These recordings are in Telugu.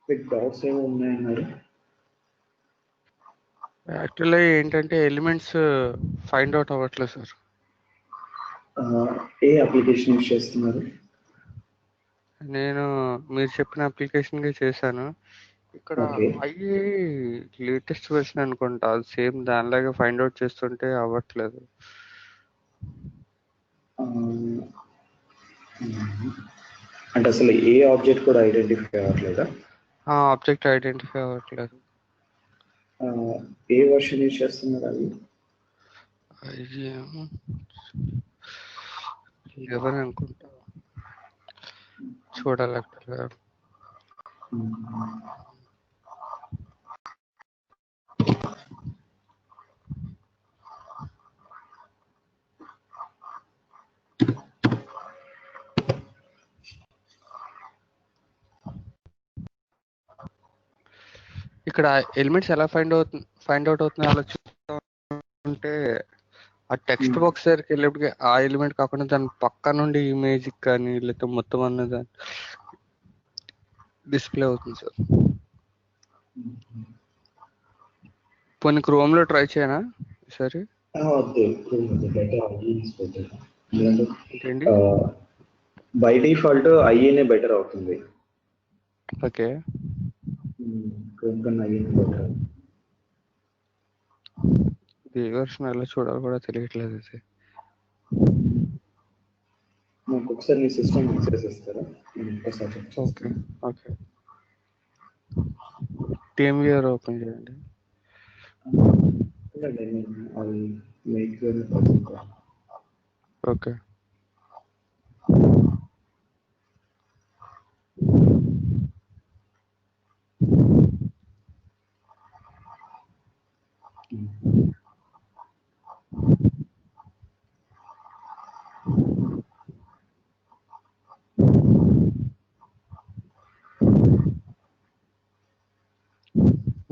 మీకు డౌట్స్ ఏమి ఉన్నాయన్నారు? యాక్చువల్లీ ఏంటంటే ఎలిమెంట్స్ ఫైండ్ అవుట్ అవ్వట్లేదు సార్. ఏ అప్లికేషన్ యూజ్ చేస్తున్నారు? నేను మీరు చెప్పిన అప్లికేషన్కి చేశాను. ఇక్కడ ఓకే. ఐఏ లేటెస్ట్ వెర్షన్ అనుకుంటా, అది సేమ్ దానిలాగే ఫైండ్ అవుట్ చేస్తుంటే అవ్వట్లేదు. అంటే అసలు ఏ ఆబ్జెక్ట్ కూడా ఐడెంటిఫై అవ్వట్లేదా? ఆబ్జెక్ట్ ఐడెంటిఫై అవ్వట్లేదు. ఏ వర్షన్ యూజ్ చేస్తున్నారు అది? ఐఏ 11 అనుకుంటా, చూడాలి యాక్చువల్గా. ఇక్కడ ఎలిమెంట్స్ ఎలా ఫైండ్ అవుట్ అవుతున్నాయి ఆలోచిస్తుంటే, ఆ టెక్స్ట్ బాక్స్ దగ్గరికి వెళ్ళేప్పటికి ఆ ఎలిమెంట్ కాకుండా దాని పక్క నుండి ఇమేజ్ కానీ లేకపోతే మొత్తం అన్నది డిస్ప్లే అవుతుంది సార్. పోనీ క్రోమ్ లో ట్రై చేయనా సరే? ఏంటండి? బై డిఫాల్ట్ ఐఏనే బెటర్ అవుతుంది. ఓకే. క్రోమ్ కన్నా ఐఏనే బెటర్. ఏ వర్షన్ ఎలా చూడాలి కూడా తెలియట్లేదు అది. నాకు ఒకసారి మీ సిస్టమ్ యాక్సెస్ ఇస్తారా? Okay okay, team viewer open చేయండి. ఓకే.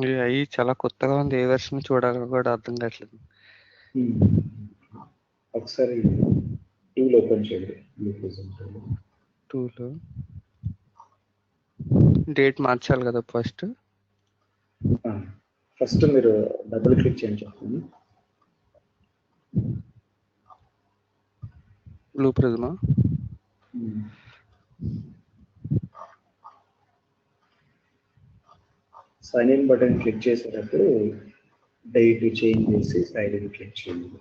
ఇది అయ్యి చాలా కొత్తగా ఉంది, ఏ వెర్షన్ చూడాలో కూడా అర్థం కావట్లేదు. ఒకసారి టూల్ ఓపెన్ చేయండి. టూల్ డేట్ మార్చాలి కదా ఫస్ట్. మీరు డబుల్ క్లిక్ చేయండి చెప్పండి. బ్లూ ప్రిజమా? సైన్ ఇన్ బటన్ క్లిక్ చేసేటప్పుడు డేట్ చేంజ్ చేసి సైన్ ఇన్ క్లిక్ చేయండి.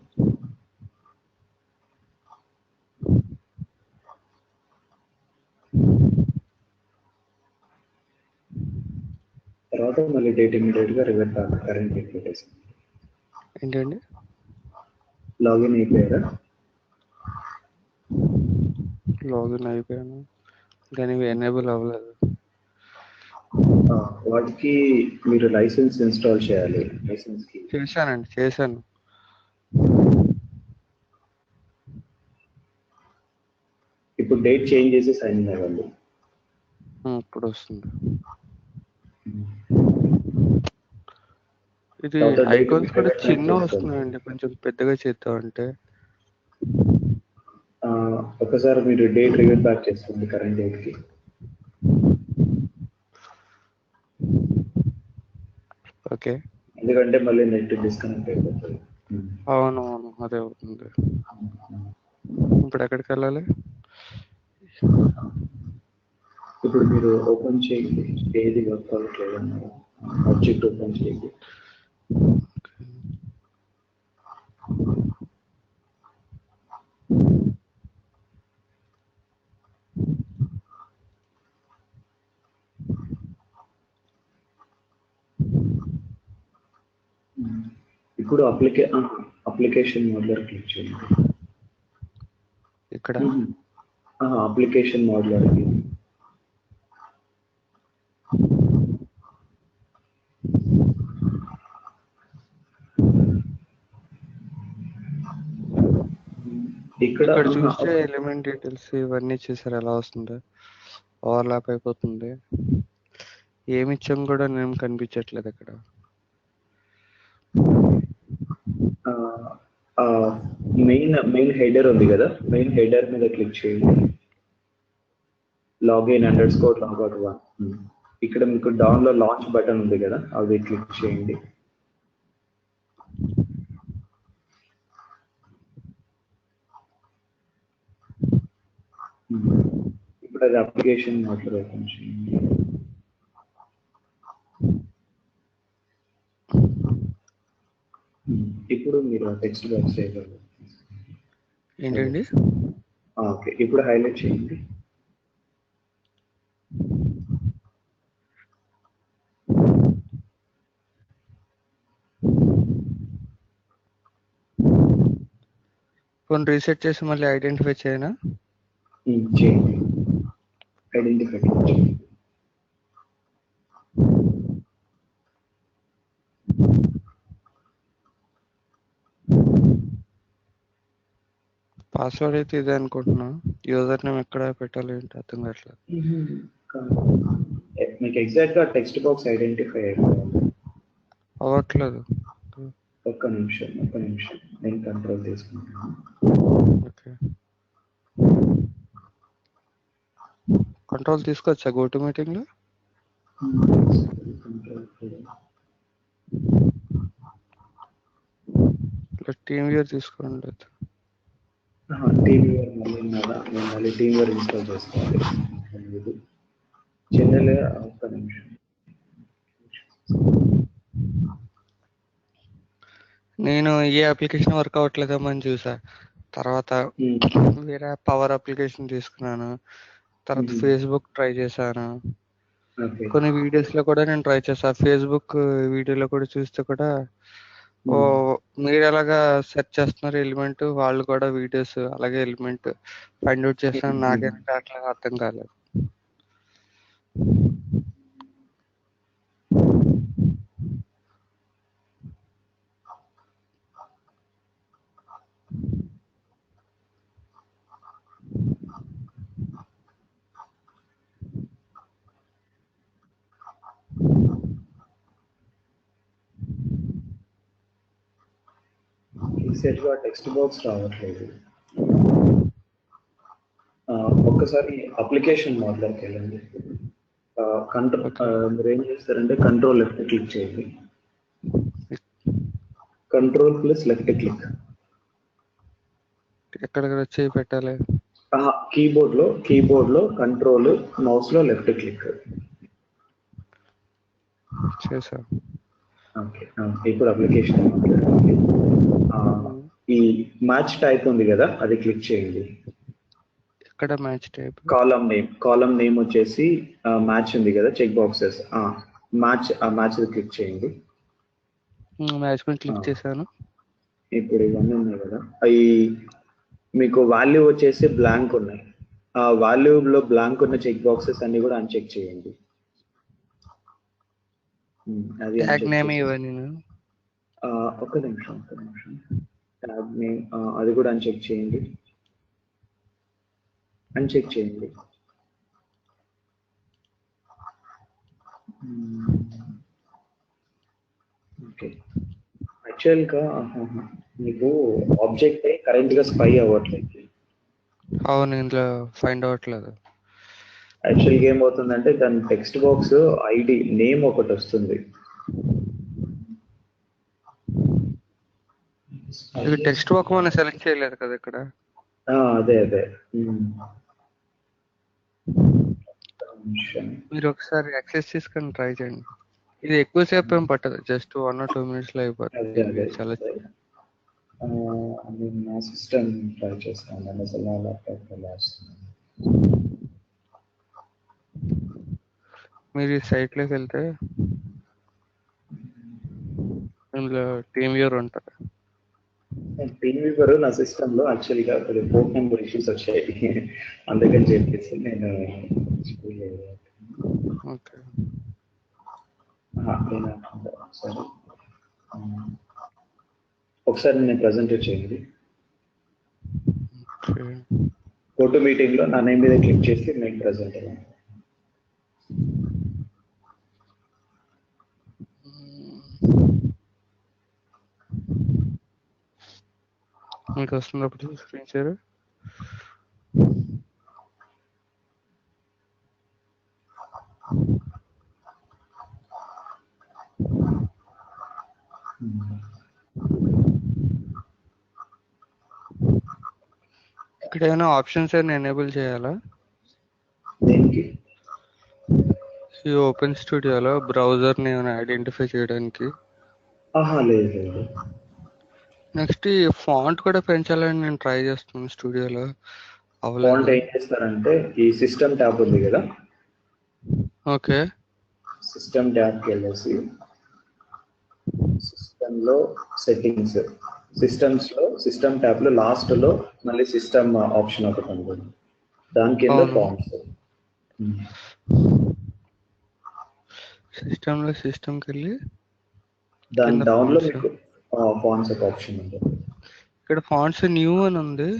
తర్వాత మళ్ళీ డేట్ ఇమీడియట్ గా రివర్ట్ కరెంట్ డేట్ పెట్టేసి. ఏంటండి? లాగిన్ అయిపోయారా? లాగిన్ అయిపోయాను కానీ ఎనేబుల్ అవ్వలేదు. వాటికి మీరు లైసెన్స్ ఇన్స్టాల్ చేయాలి. లైసెన్స్ కి చేశాను. ఇప్పుడు డేట్ చేంజ్ చేసి సైన్ ఇన్ అవ్వండి. ఇప్పుడు వస్తుంది. ఇది ఐకాన్స్ కూడా చిన్న వస్తున్నాయండి, కొంచెం పెద్దగా చేద్దామంటే. ఒకసారి మీరు డేట్ రివర్ట్ బ్యాక్ చేసుకోండి కరెంట్ డేట్ కి. ఓకే. ఎందుకంటే మళ్ళీ నెట్ డిస్కనెక్ట్ అయిపోతుంది. అవును అదే అవుతుంది. ఇప్పుడు ఎక్కడికి వెళ్ళాలి? ఇప్పుడు మీరు ఓపెన్ చేయండి, ఏది వర్క్ అవ్వట్లేదు అన్నారు. ఆబ్జెక్ట్ ఓపెన్ చేయండి. ఇప్పుడు అప్లికేషన్ మోడ్లర్ క్లిక్ చేయండి. ఇక్కడ అప్లికేషన్ మోడ్లర్ ఇక్కడ చూస్తే ఎలిమెంట్ డీటెయిల్స్ ఇవన్నీ చేశారు, ఎలా వస్తుంది? ఓవర్లాప్ అయిపోతుంది, ఏమి ఇచ్చాం కూడా నేను కనిపించట్లేదు ఇక్కడ. మెయిన్ హెడర్ ఉంది కదా, మెయిన్ హెడర్ మీద క్లిక్ చేయండి. Login _logout 1. ఇక్కడ మీకు డౌన్ లో లాంచ్ బటన్ ఉంది కదా, అది క్లిక్ చేయండి. ఇప్పుడు అది అప్లికేషన్ మాత్రం ఓపెన్ చేయండి. ఇప్పుడు మీరు టెక్స్ట్ బాక్స్ చేయగలరు. ఏంటండి? ఓకే, ఇప్పుడు హైలైట్ చేయండి. ఫోన్ రీసెట్ చేసి మళ్ళీ ఐడెంటిఫై చేయనా? చేయండి, ఐడెంటిఫై చేయండి. పాస్వర్డ్ అయితే ఇదే అనుకుంటున్నా. యూజర్ నేమ్ ఎక్కడ పెట్టాలి ఏంటి అర్థం కావట్లేదు. మీకు ఎగ్జాక్ట్ గా టెక్స్ట్ బాక్స్ ఐడెంటిఫై అయిపోవాలి. అవ్వట్లేదు. ఒక్క నిమిషం నేను కంట్రోల్ తీసుకుంటాను. ఓకే, కంట్రోల్ తీసుకోవచ్చా గోటు మీటింగ్ లో? టీమ్ వ్యూర్ తీసుకోండి. టీమ్ వ్యూవర్ మళ్ళీ టీమ్ వ్యూవర్ ఇన్స్టాల్ చేసుకోవాలి. జనరల్గా ఒక్క నిమిషం. నేను ఏ అప్లికేషన్ వర్క్ అవ్వట్లేదేమో అని చూసా. తర్వాత వేరే పవర్ అప్లికేషన్ తీసుకున్నాను. తర్వాత ఫేస్బుక్ ట్రై చేశాను. కొన్ని వీడియోస్ లో కూడా నేను ట్రై చేసా. ఫేస్బుక్ వీడియోలో కూడా చూస్తే కూడా మీరు ఎలాగా సెర్చ్ చేస్తున్నారు ఎలిమెంట్, వాళ్ళు కూడా వీడియోస్ అలాగే ఎలిమెంట్ ఫైండ్ అవుట్ చేస్తాను. నాకేంటే అట్లా అర్థం కాలేదు. టెక్స్ట్ బాక్స్ రావట్లేదు. ఒక్కసారి అప్లికేషన్ మోడ్లోకి వెళ్ళండి. మీరు ఏం చేస్తారంటే కంట్రోల్ లెఫ్ట్ క్లిక్ చేయండి. Control plus left click. ఎక్కడ చేయి పెట్టాలి? కీబోర్డ్ లో కంట్రోల్, మౌస్ లో లెఫ్ట్ క్లిక్ చేసా. ఓకే, ఇప్పుడు అప్లికేషన్ ఈ మ్యాచ్ టైప్ ఉంది కదా, అది క్లిక్ చేయండి. ఎక్కడ మ్యాచ్ టైప్? కాలమ్ నేమ్ వచ్చేసి మ్యాచ్ ఉంది కదా, చెక్ బాక్సెస్, మ్యాచ్ క్లిక్ చేయండి. మ్యాచ్ మీద క్లిక్ చేశాను. ఇప్పుడు ఇవన్నీ ఉన్నాయి కదా, అవి మీకు వాల్యూ వచ్చేసి బ్లాంక్ ఉన్నాయి. ఆ వాల్యూ లో బ్లాంక్ ఉన్న చెక్ బాక్సెస్ అన్ని కూడా అన్చెక్ చేయండి. అది ట్యాగ్ నేమ్ ఇవ్వండి. ఒక్క నిమిషం ట్యాగ్ నేమ్ అది కూడా అన్చెక్ చేయండి. ఓకే, యాక్చువల్గా మీకు ఆబ్జెక్ట్ కరెంట్ గా స్పై అవ్వట్లేదు. అవును, ఇందులో ఫైండ్ అవ్వట్లేదు. యాక్చువల్గా ఏమవుతుందంటే దాని టెక్స్ట్ బాక్స్ ఐడి నేమ్ ఒకటి వస్తుంది. టెక్స్ట్ బాక్స్ మనం సెలెక్ట్ చేయలేదు కదా ఇక్కడ. అదే మీరు ఒకసారి యాక్సెస్ చేసుకొని ట్రై చేయండి. ఇది ఎక్కువసేపు ఏం పట్టదు, జస్ట్ 1 or 2 minutes లో అయిపోతుంది. చాలా నా సిస్టమ్ ట్రై చేస్తాను. అసలు నా ల్యాప్టాప్ మీరు ఈ సైట్ లోకి వెళ్తే ఇందులో టీమ్ వ్యూవర్ ఉంటుంది. టీమ్ వ్యూవర్ నా సిస్టమ్ లో యాక్చువల్గా పోర్ట్ నెంబర్ ఇష్యూస్ వచ్చాయి, అందుకని చెప్పేసి నేను ఓకే. ఒకసారి నేను ప్రజెంటేట్ చేయండి. ఫోటో మీటింగ్ లో నా నేమ్ మీద క్లిక్ చేసి నేను ప్రజెంట్ అయ్యాను. మీకు వస్తుంది అప్పుడు స్క్రీన్ షేర్. ఇక్కడ ఏమైనా ఆప్షన్స్ ఏమైనా ఎనేబుల్ చేయాలా? దేనికి? ఈ ఓపెన్ స్టూడియోలో బ్రౌజర్ని ఏమైనా ఐడెంటిఫై చేయడానికి. ఆహా, లేదు లేదు. నెక్స్ట్ ఈ ఫాంట్ కూడా పెంచాలని నేను ట్రై చేస్తున్నాను స్టూడియోలో, ఫాంట్ అవ్వలేదు. ఏం చేస్తారంటే ఈ సిస్టమ్ ట్యాబ్ ఉంది కదా, ఓకే. సిస్టమ్ ట్యాబ్కి వెళ్ళేసి సిస్టంలో సెట్టింగ్స్, సిస్టమ్ ట్యాబ్ లో లాస్ట్ లో మళ్ళీ సిస్టమ్ ఆప్షన్ ఒకటి ఉంటుంది, దాని కింద అవును. ఫాంట్స్. సిస్టమ్కి వెళ్ళి దాని కింద డౌన్ లో ఫాంట్స్. మీకు ఫాంట్స్ ఒక ఆప్షన్ ఉంటుంది. ఇక్కడ ఫాంట్స్ న్యూ అని ఉంది.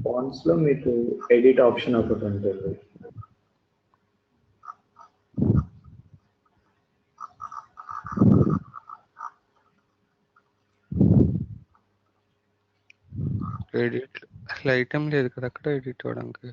ఫాంట్స్ లో మీకు ఎడిట్ ఆప్షన్ ఒకటి ఉంటుంది. ఎడిట్ అసలు ఐటమ్ లేదు కదా అక్కడ ఎడిట్ అవ్వడానికి.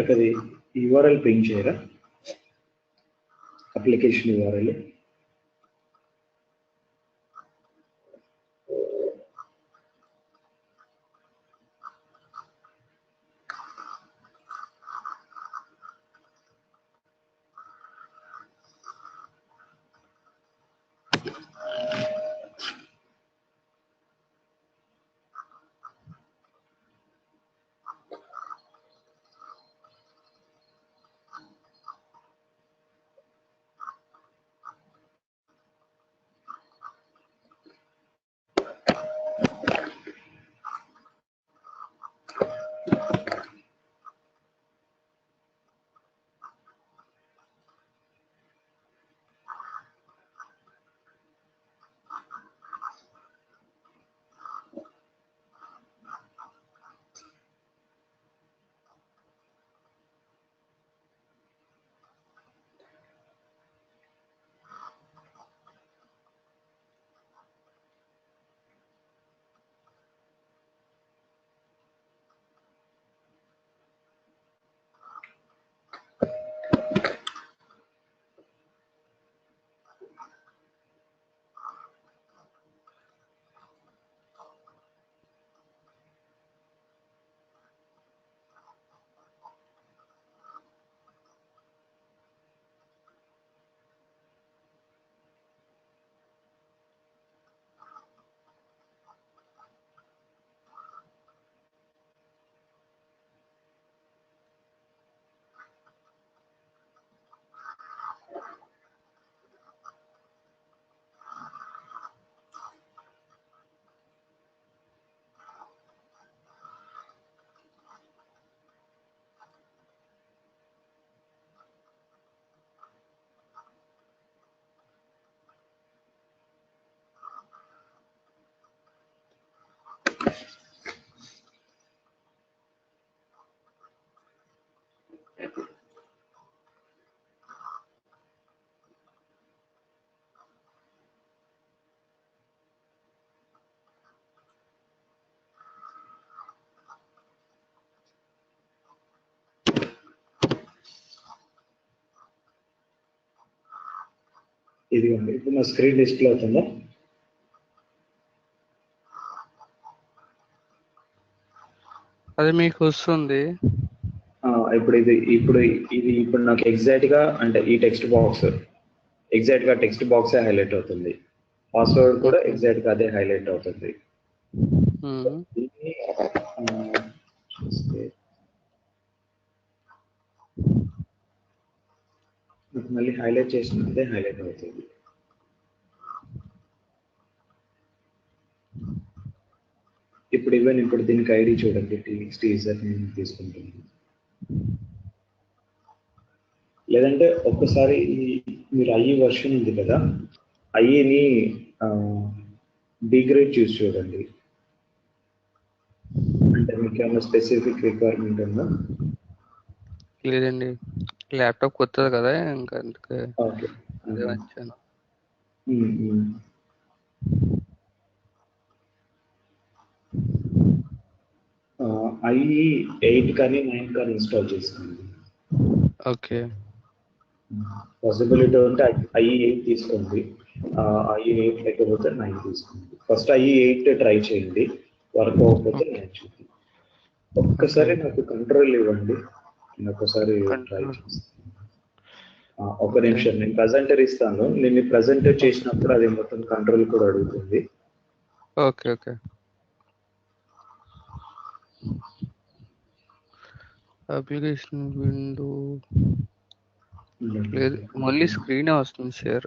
అక్కడ యూఆర్ఎల్ పింగ్ చేయరా, అప్లికేషన్ యూఆర్ఎల్. ఇదిగోండి, ఇప్పుడు నా స్క్రీన్ డిస్ప్లే అవుతుందా? అది మీకు వస్తుంది. ఇప్పుడు ఇప్పుడు నాకు ఎగ్జాక్ట్ గా అంటే ఈ టెక్స్ట్ బాక్స్ ఎగ్జాక్ట్ గా టెక్స్ట్ బాక్స్ హైలైట్ అవుతుంది. పాస్వర్డ్ కూడా Okay. ఎగ్జాక్ట్ గా అదే హైలైట్ అవుతుంది. Hmm. దీన్ని, చూస్తే నాకు మళ్ళీ హైలైట్ చేసినదే హైలైట్ అవుతుంది. ఇప్పుడు దీనికి ఐడి చూడండి, టీజర్ నేను తీసుకుంటున్నాను. లేదంటే ఒక్కసారి మీరు ఐఈ వర్షన్ ఉంది కదా, ఐఈని డిగ్రేడ్ చూసి చూడండి. అంటే మీకు ఏమైనా స్పెసిఫిక్ రిక్వైర్మెంట్ ఉందా? లేదండి, ల్యాప్టాప్ కొత్తది కదా, ఇంకా అందుకే ఓకే. అదే వచ్చాను. ఐఈ 8 కానీ 9 కానీ ఇన్స్టాల్ చేసుకోండి. ఓకే. పాసిబిలిటీ ఉంటే ఐఈ 8 తీసుకోండి. ఐఈ 8 లేకపోతే 9 తీసుకోండి. ఫస్ట్ ఐఈ 8 ట్రై చేయండి, వర్క్ అవ్వకపోతే 9 చూడండి. ఒక్కసారి నాకు కంట్రోల్ ఇవ్వండి, నేను ఒకసారి ట్రై కంట్రోల్. చేస్తాను. ఒక నిమిషం, నేను ప్రజెంటర్ ఇస్తాను. నేను ప్రజెంటర్ చేసినప్పుడు అది మొత్తం కంట్రోల్ కూడా అడుగుతుంది. ఓకే. ఓకే. అప్లికేషన్ విండో లేదు, మళ్ళీ స్క్రీన్ వస్తుంది షేర్.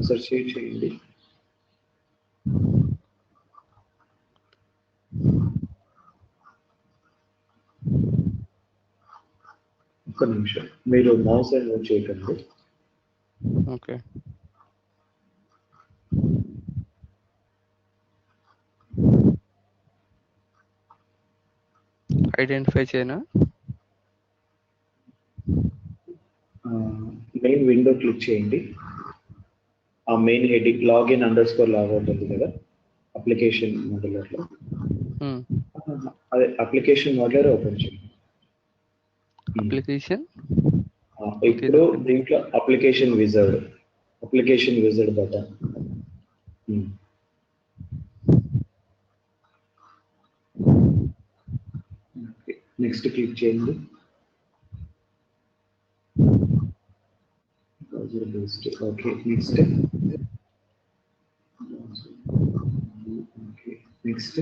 సార్ షేర్ చేయండి. ఒక్క నిమిషం, మీరు మౌస్ మూవ్ చేయకండి. ఓకే. ఐడెంటిఫై చేయనా? మెయిన్ విండో క్లిక్ చేయండి. ఆ మెయిన్ హెడింగ్ లాగిన్ _, లాగౌట్ ఉంది కదా అప్లికేషన్ మోడలర్లో, అదే అప్లికేషన్ మోడలర్ ఓపెన్ చేయండి. అప్లికేషన్ ఇప్పుడు దీంట్లో application wizard button, next click చేయండి. Okay, next. Next.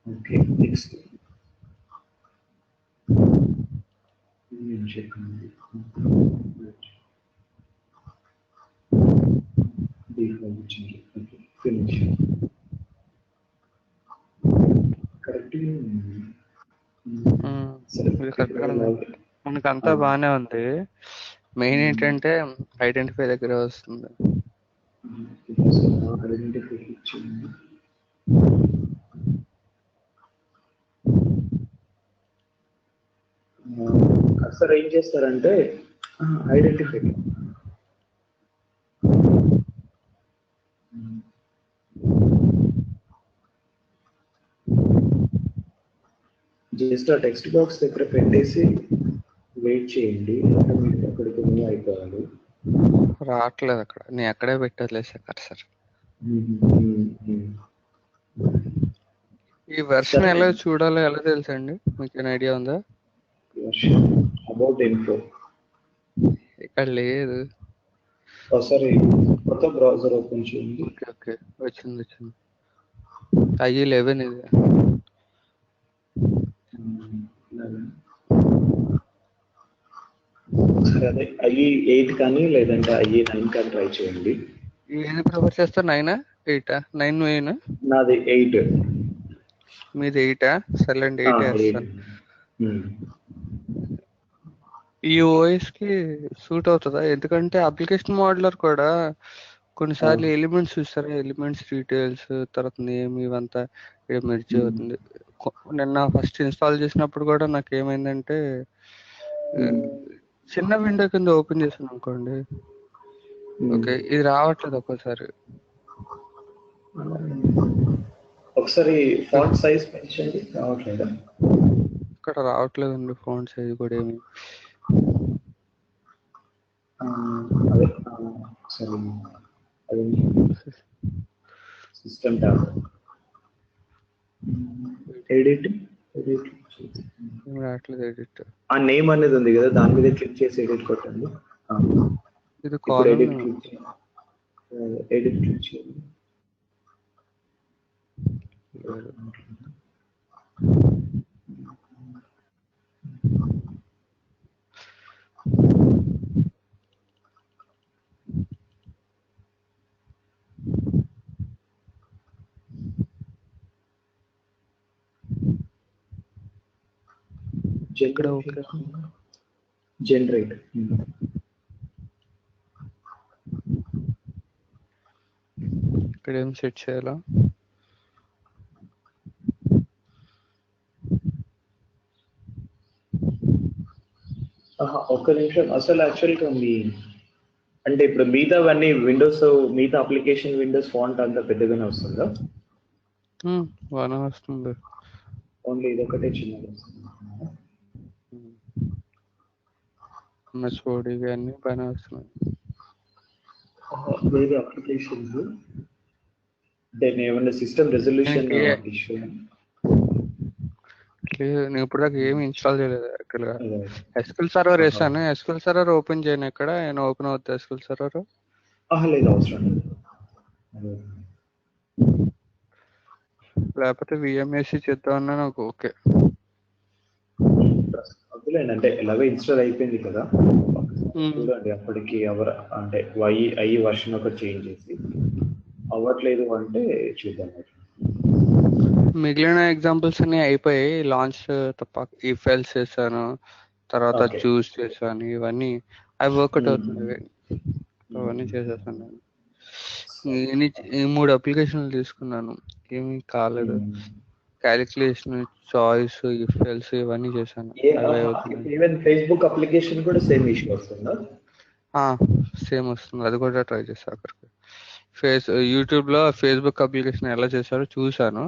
Okay, next. Finish. మనకు అంతా బాగానే ఉంది. మెయిన్ ఏంటంటే ఐడెంటిఫై దగ్గర వస్తుంది. అసలు ఏం చేస్తారంటే ఐడెంటిఫై జస్ట్ ఆ టెక్స్ట్ బాక్స్ దగ్గర పెట్టేసి వెయిట్ చేయండి, ఆటోమేటిక్ అక్కడికి మూవ్ అయిపోవాలి. రావట్లేదు అక్కడ, నేను ఎక్కడే పెట్టలేదు సార్. ఈ వెర్షన్ ఎలా చూడాలో ఎలా తెలుసండి, మీకు ఐడియా ఉందా? అబౌట్ ఇన్ఫో ఇక్కడ లేదు. ఒకసారి కొత్త బ్రౌజర్ ఓపెన్ చేయండి. ఓకే, వచ్చింది. ఐఈ 11 ఇది. సరే, అదే ఐఈ 8 కానీ లేదంటే ఐఈ 9 కానీ ట్రై చేయండి. ఏది ప్రిఫర్ చేస్తారు, 9 8 9 9? నాది 8. మీది 8? సర్లేండి, 8 వేస్తాను. ఈ ఓఎస్ కి సూట్ అవుతుందా? ఎందుకంటే అప్లికేషన్ మోడలర్ కూడా కొన్నిసార్లు ఎలిమెంట్స్ చూస్తారా, ఎలిమెంట్స్ డీటెయిల్స్ తర్వాత నేమ్ ఇవంతా మెర్జ్ అవుతుంది. నిన్న ఫస్ట్ ఇన్స్టాల్ చేసినప్పుడు కూడా నాకు ఏమైందంటే చిన్న విండో కింద ఓపెన్ చేసాను అనుకోండి, ఓకే ఇది రావట్లేదు ఒక్కోసారి. ఒకసారి ఫాంట్ సైజ్ పెంచండి, రావట్లేదా? ఇక్కడ రావట్లేదండి ఫోన్ సైజ్ కూడా ఏమి. అదే సరే అది సిస్టమ్ ట్యాబ్ ఎడిట్ ఎడిట్ ఏం రావట్లేదు ఎడిట్. ఆ నేమ్ అనేది ఉంది కదా, దాని మీద క్లిక్ చేసి ఎడిట్ కొట్టండి. ఇది ఇప్పుడు కాలం ఎడిట్ క్లిక్ చేయండి. ఎడిట్ క్లిక్ చేయండి. ఇక్కడ ఓకే. జనరేట్ ఇక్కడ ఏం సెట్ చేయాలా? ఒక్క నిమిషం. అసలు యాక్చువల్గా అంటే ఇప్పుడు మిగతావన్నీ విండోస్, మిగతా అప్లికేషన్ విండోస్ ఫాంట్ అంతా పెద్దగానే వస్తుందా? బాగానే వస్తుంది. ఓన్లీ ఇదొకటే చిన్నది వస్తుంది. ఎంఎస్ అన్ని బాగానే వస్తున్నాయి. వేరే అప్లికేషన్స్ అంటే ఏమన్నా సిస్టమ్ రెజల్యూషన్ ఇష్యూ? లేదు, నేను ఇప్పుడు దాకా ఏమి ఇన్స్టాల్ చేయలేదు యాక్చువల్గా. ఎస్క్యూఎల్ సర్వర్ వేసాను. ఎస్క్యూఎల్ సర్వర్ ఓపెన్ చేయను. ఇక్కడ నేను ఓపెన్ అవుతుంది ఎస్క్యూఎల్ సర్వర్. లేదు, అవసరం లేదు. లేకపోతే విఎంఎస్సి చేద్దామన్నా నాకు ఓకే. వద్దులేండి, అంటే ఎలాగో ఇన్స్టాల్ అయిపోయింది కదా, చూడండి అప్పటికి అంటే ఐ వర్షన్ ఒకటి చేంజ్ చేసి అవ్వట్లేదు అంటే చూద్దాం. మిగిలిన ఎగ్జాంపుల్స్ అన్ని అయిపోయాయి. లాంచ్ తప్ప ఈ ఫైల్స్ చేశాను, తర్వాత చూస్ చేశాను, ఇవన్నీ అవి వర్కౌట్ అవుతుంది. అవన్నీ చేసేసాను. నేను 3 అప్లికేషన్లు తీసుకున్నాను, ఏమీ కాలేదు. క్యాలిక్యులేషన్, చాయిస్, ఇఫ్ ఎల్స్ ఇవన్నీ చేశాను. ఈవెన్ ఫేస్బుక్ అప్లికేషన్ కూడా సేమ్ ఇష్యూ వస్తుందా? సేమ్ వస్తుంది. అది కూడా ట్రై చేశాను. అక్కడికి యూట్యూబ్ లో ఫేస్బుక్ అప్లికేషన్ ఎలా చేశారో చూసాను.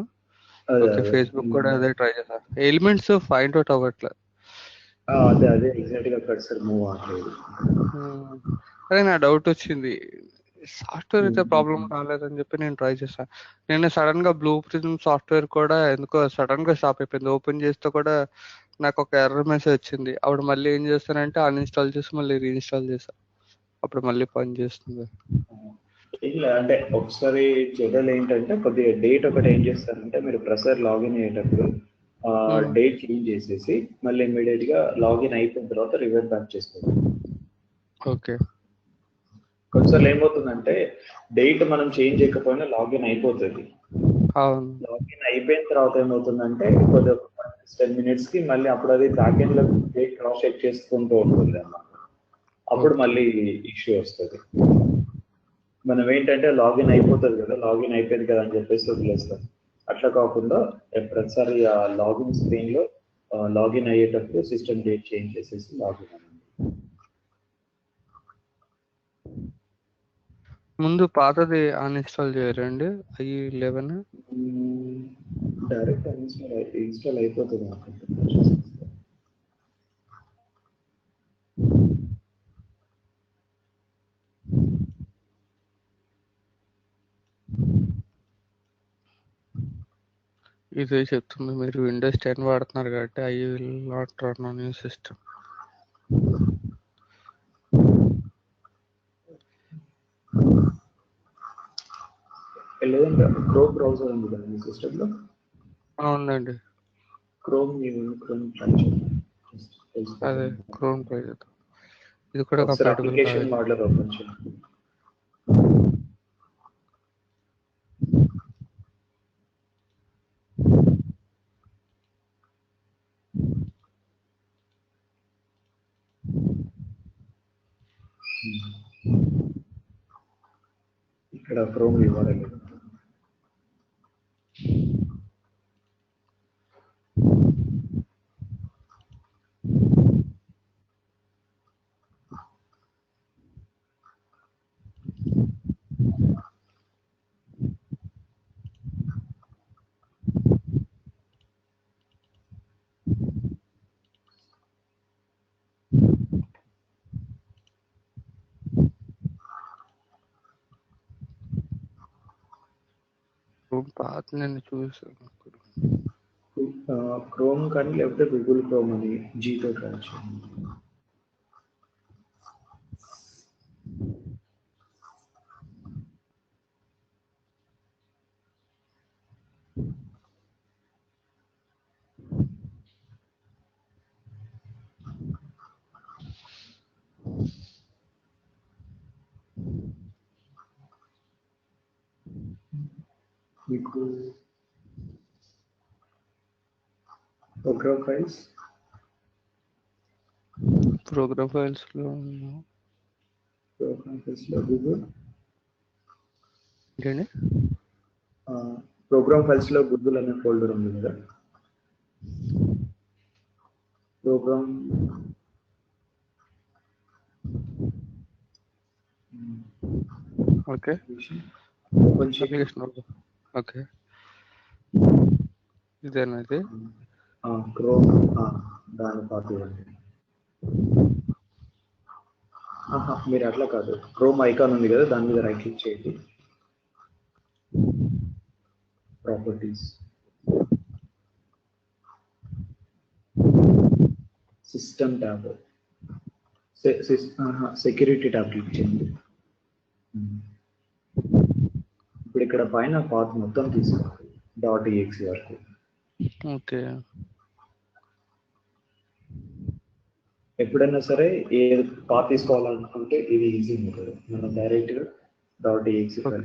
ఓకే, ఫేస్బుక్ కూడా అదే ట్రై చేశాను. ఎలిమెంట్స్ ఫైండ్ అవుట్ అవ్వట్లేదు. అదే ఎగ్జాక్ట్ గా కర్సర్ మూవ్ అవ్వట్లేదు. అదే నా డౌట్ వచ్చింది. సాఫ్ట్వేర్ అయితే ప్రాబ్లం రాలేదని చెప్పి నేను ట్రై చేశాను. నేను సడన్ గా బ్లూ ప్రిజం సాఫ్ట్వేర్ కూడా ఎందుకో సడన్ గా స్టాప్ అయిపోయింది. ఓపెన్ చేస్తే కూడా నాకు ఒక ఎర్రర్ మెసేజ్ వచ్చింది. అప్పుడు మళ్ళీ ఏం చేస్తానంటే అన్ఇన్స్టాల్ చేసి మళ్ళీ రీఇన్స్టాల్ చేశాను. అప్పుడు మళ్ళీ పని చేస్తుంది. ఇలా అంటే ఒకసారి జనరల్ ఏంటంటే కొద్దిగా డేట్ ఒకటి ఏం చేస్తారంటే, మీరు ప్రసాద్ లాగిన్ అయ్యేటప్పుడు డేట్ చేంజ్ చేసేసి మళ్ళీ ఇమీడియట్ గా లాగిన్ అయిపోయిన తర్వాత రివర్ట్ బ్యాక్ చేసుకోండి. ఓకే. కొన్నిసార్లు ఏమవుతుందంటే డేట్ మనం చేంజ్ చేయకపోయినా లాగిన్ అయిపోతుంది. లాగిన్ అయిపోయిన తర్వాత ఏమవుతుందంటే కొద్దిగా 10 minutes కి మళ్ళీ అప్పుడు అది బ్యాక్ ఎండ్ లో డేట్ క్రాస్ చెక్ చేసుకుంటూ ఉంటుంది అన్నమాట. అప్పుడు మళ్ళీ ఇష్యూ వస్తుంది. మనం ఏంటంటే లాగిన్ అయిపోతుంది కదా, లాగిన్ అయిపోయింది కదా అని చెప్పేసి వదిలేస్తాం. అట్లా కాకుండా ప్రతిసారి ఆ లాగిన్ స్క్రీన్ లో లాగిన్ అయ్యేటప్పుడు సిస్టమ్ డేట్ చేంజ్ చేసేసి లాగిన్ అవ్వండి. ముందు పాతది అన్ఇన్స్టాల్ చేయాలండి i11? డైరెక్ట్ ఇన్స్టాల్ అయిపోతుంది అనుకుంటున్నాను. ఇదే చెప్తుంది, మీరు విండోస్ 10 వాడుతున్నారు కాబట్టి I will not run on your system. లేదంటే క్రోమ్ బ్రౌజర్ ఉంది కదా మీ సిస్టంలో? అవునండి, క్రోమ్ ట్రై చేయండి. అదే క్రోమ్ ట్రై చేద్దాం. ఇది కూడా కంపాటబుల్ అప్లికేషన్ మోడల్ ఓపెన్ చేయండి. ఇక్కడ క్రోమ్ URL పాత నేను చూసాను. క్రోమ్ కానీ లేకపోతే గూగుల్ క్రోమ్ అని జీతో ట్రై చేయండి. మీకు ప్రోగ్రామ్ ఫైల్స్ లో గూగుల్ ఏంటండి? ప్రోగ్రామ్ ఫైల్స్ లో గూగుల్ అనే ఫోల్డర్ ఉంది కదా, program okay open application. Okay, ఇదేనా ఇది? క్రోమ్ దాని పాత ఇవ్వండి. మీరు అట్లా కాదు, క్రోమ్ ఐకాన్ ఉంది కదా, దాని మీద రైట్ క్లిక్ చేయండి, properties, system tab, security tab click చేయండి. ఇప్పుడు ఇక్కడ పైన పాత్ మొత్తం తీసుకోండి .exe వరకు. ఓకే, ఎప్పుడైనా సరే ఏ పాత్ తీసుకోవాలనుకుంటే ఇది ఈజీ మెథడ్, మనం డైరెక్ట్గా .exe ఫైల్.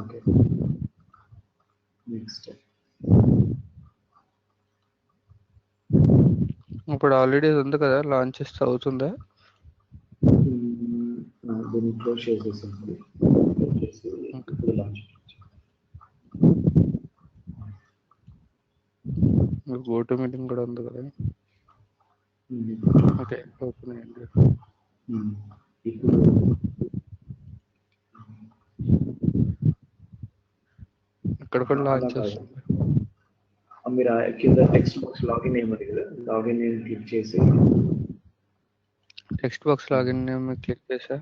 Okay, next. ఇప్పుడు ఆల్రెడీ ఉంది కదా, లాంచ్ చేస్తే అవుతుందా? దీన్ని క్లోజ్ చేసేసింది, ఇప్పుడు లాంచ్. గోటు మీటింగ్ కూడా ఉంది కదా. ఓకే, ఓపెన్ అయ్యింది. ఇప్పుడు ఇక్కడ కూడా లాంచ్ చేస్తుంది. మీరు కింద టెక్స్ట్ బాక్స్ లాగిన్ ఏమది కదా, లాగిన్ నేమ్ క్లిక్ చేసి text box login name click చేసా,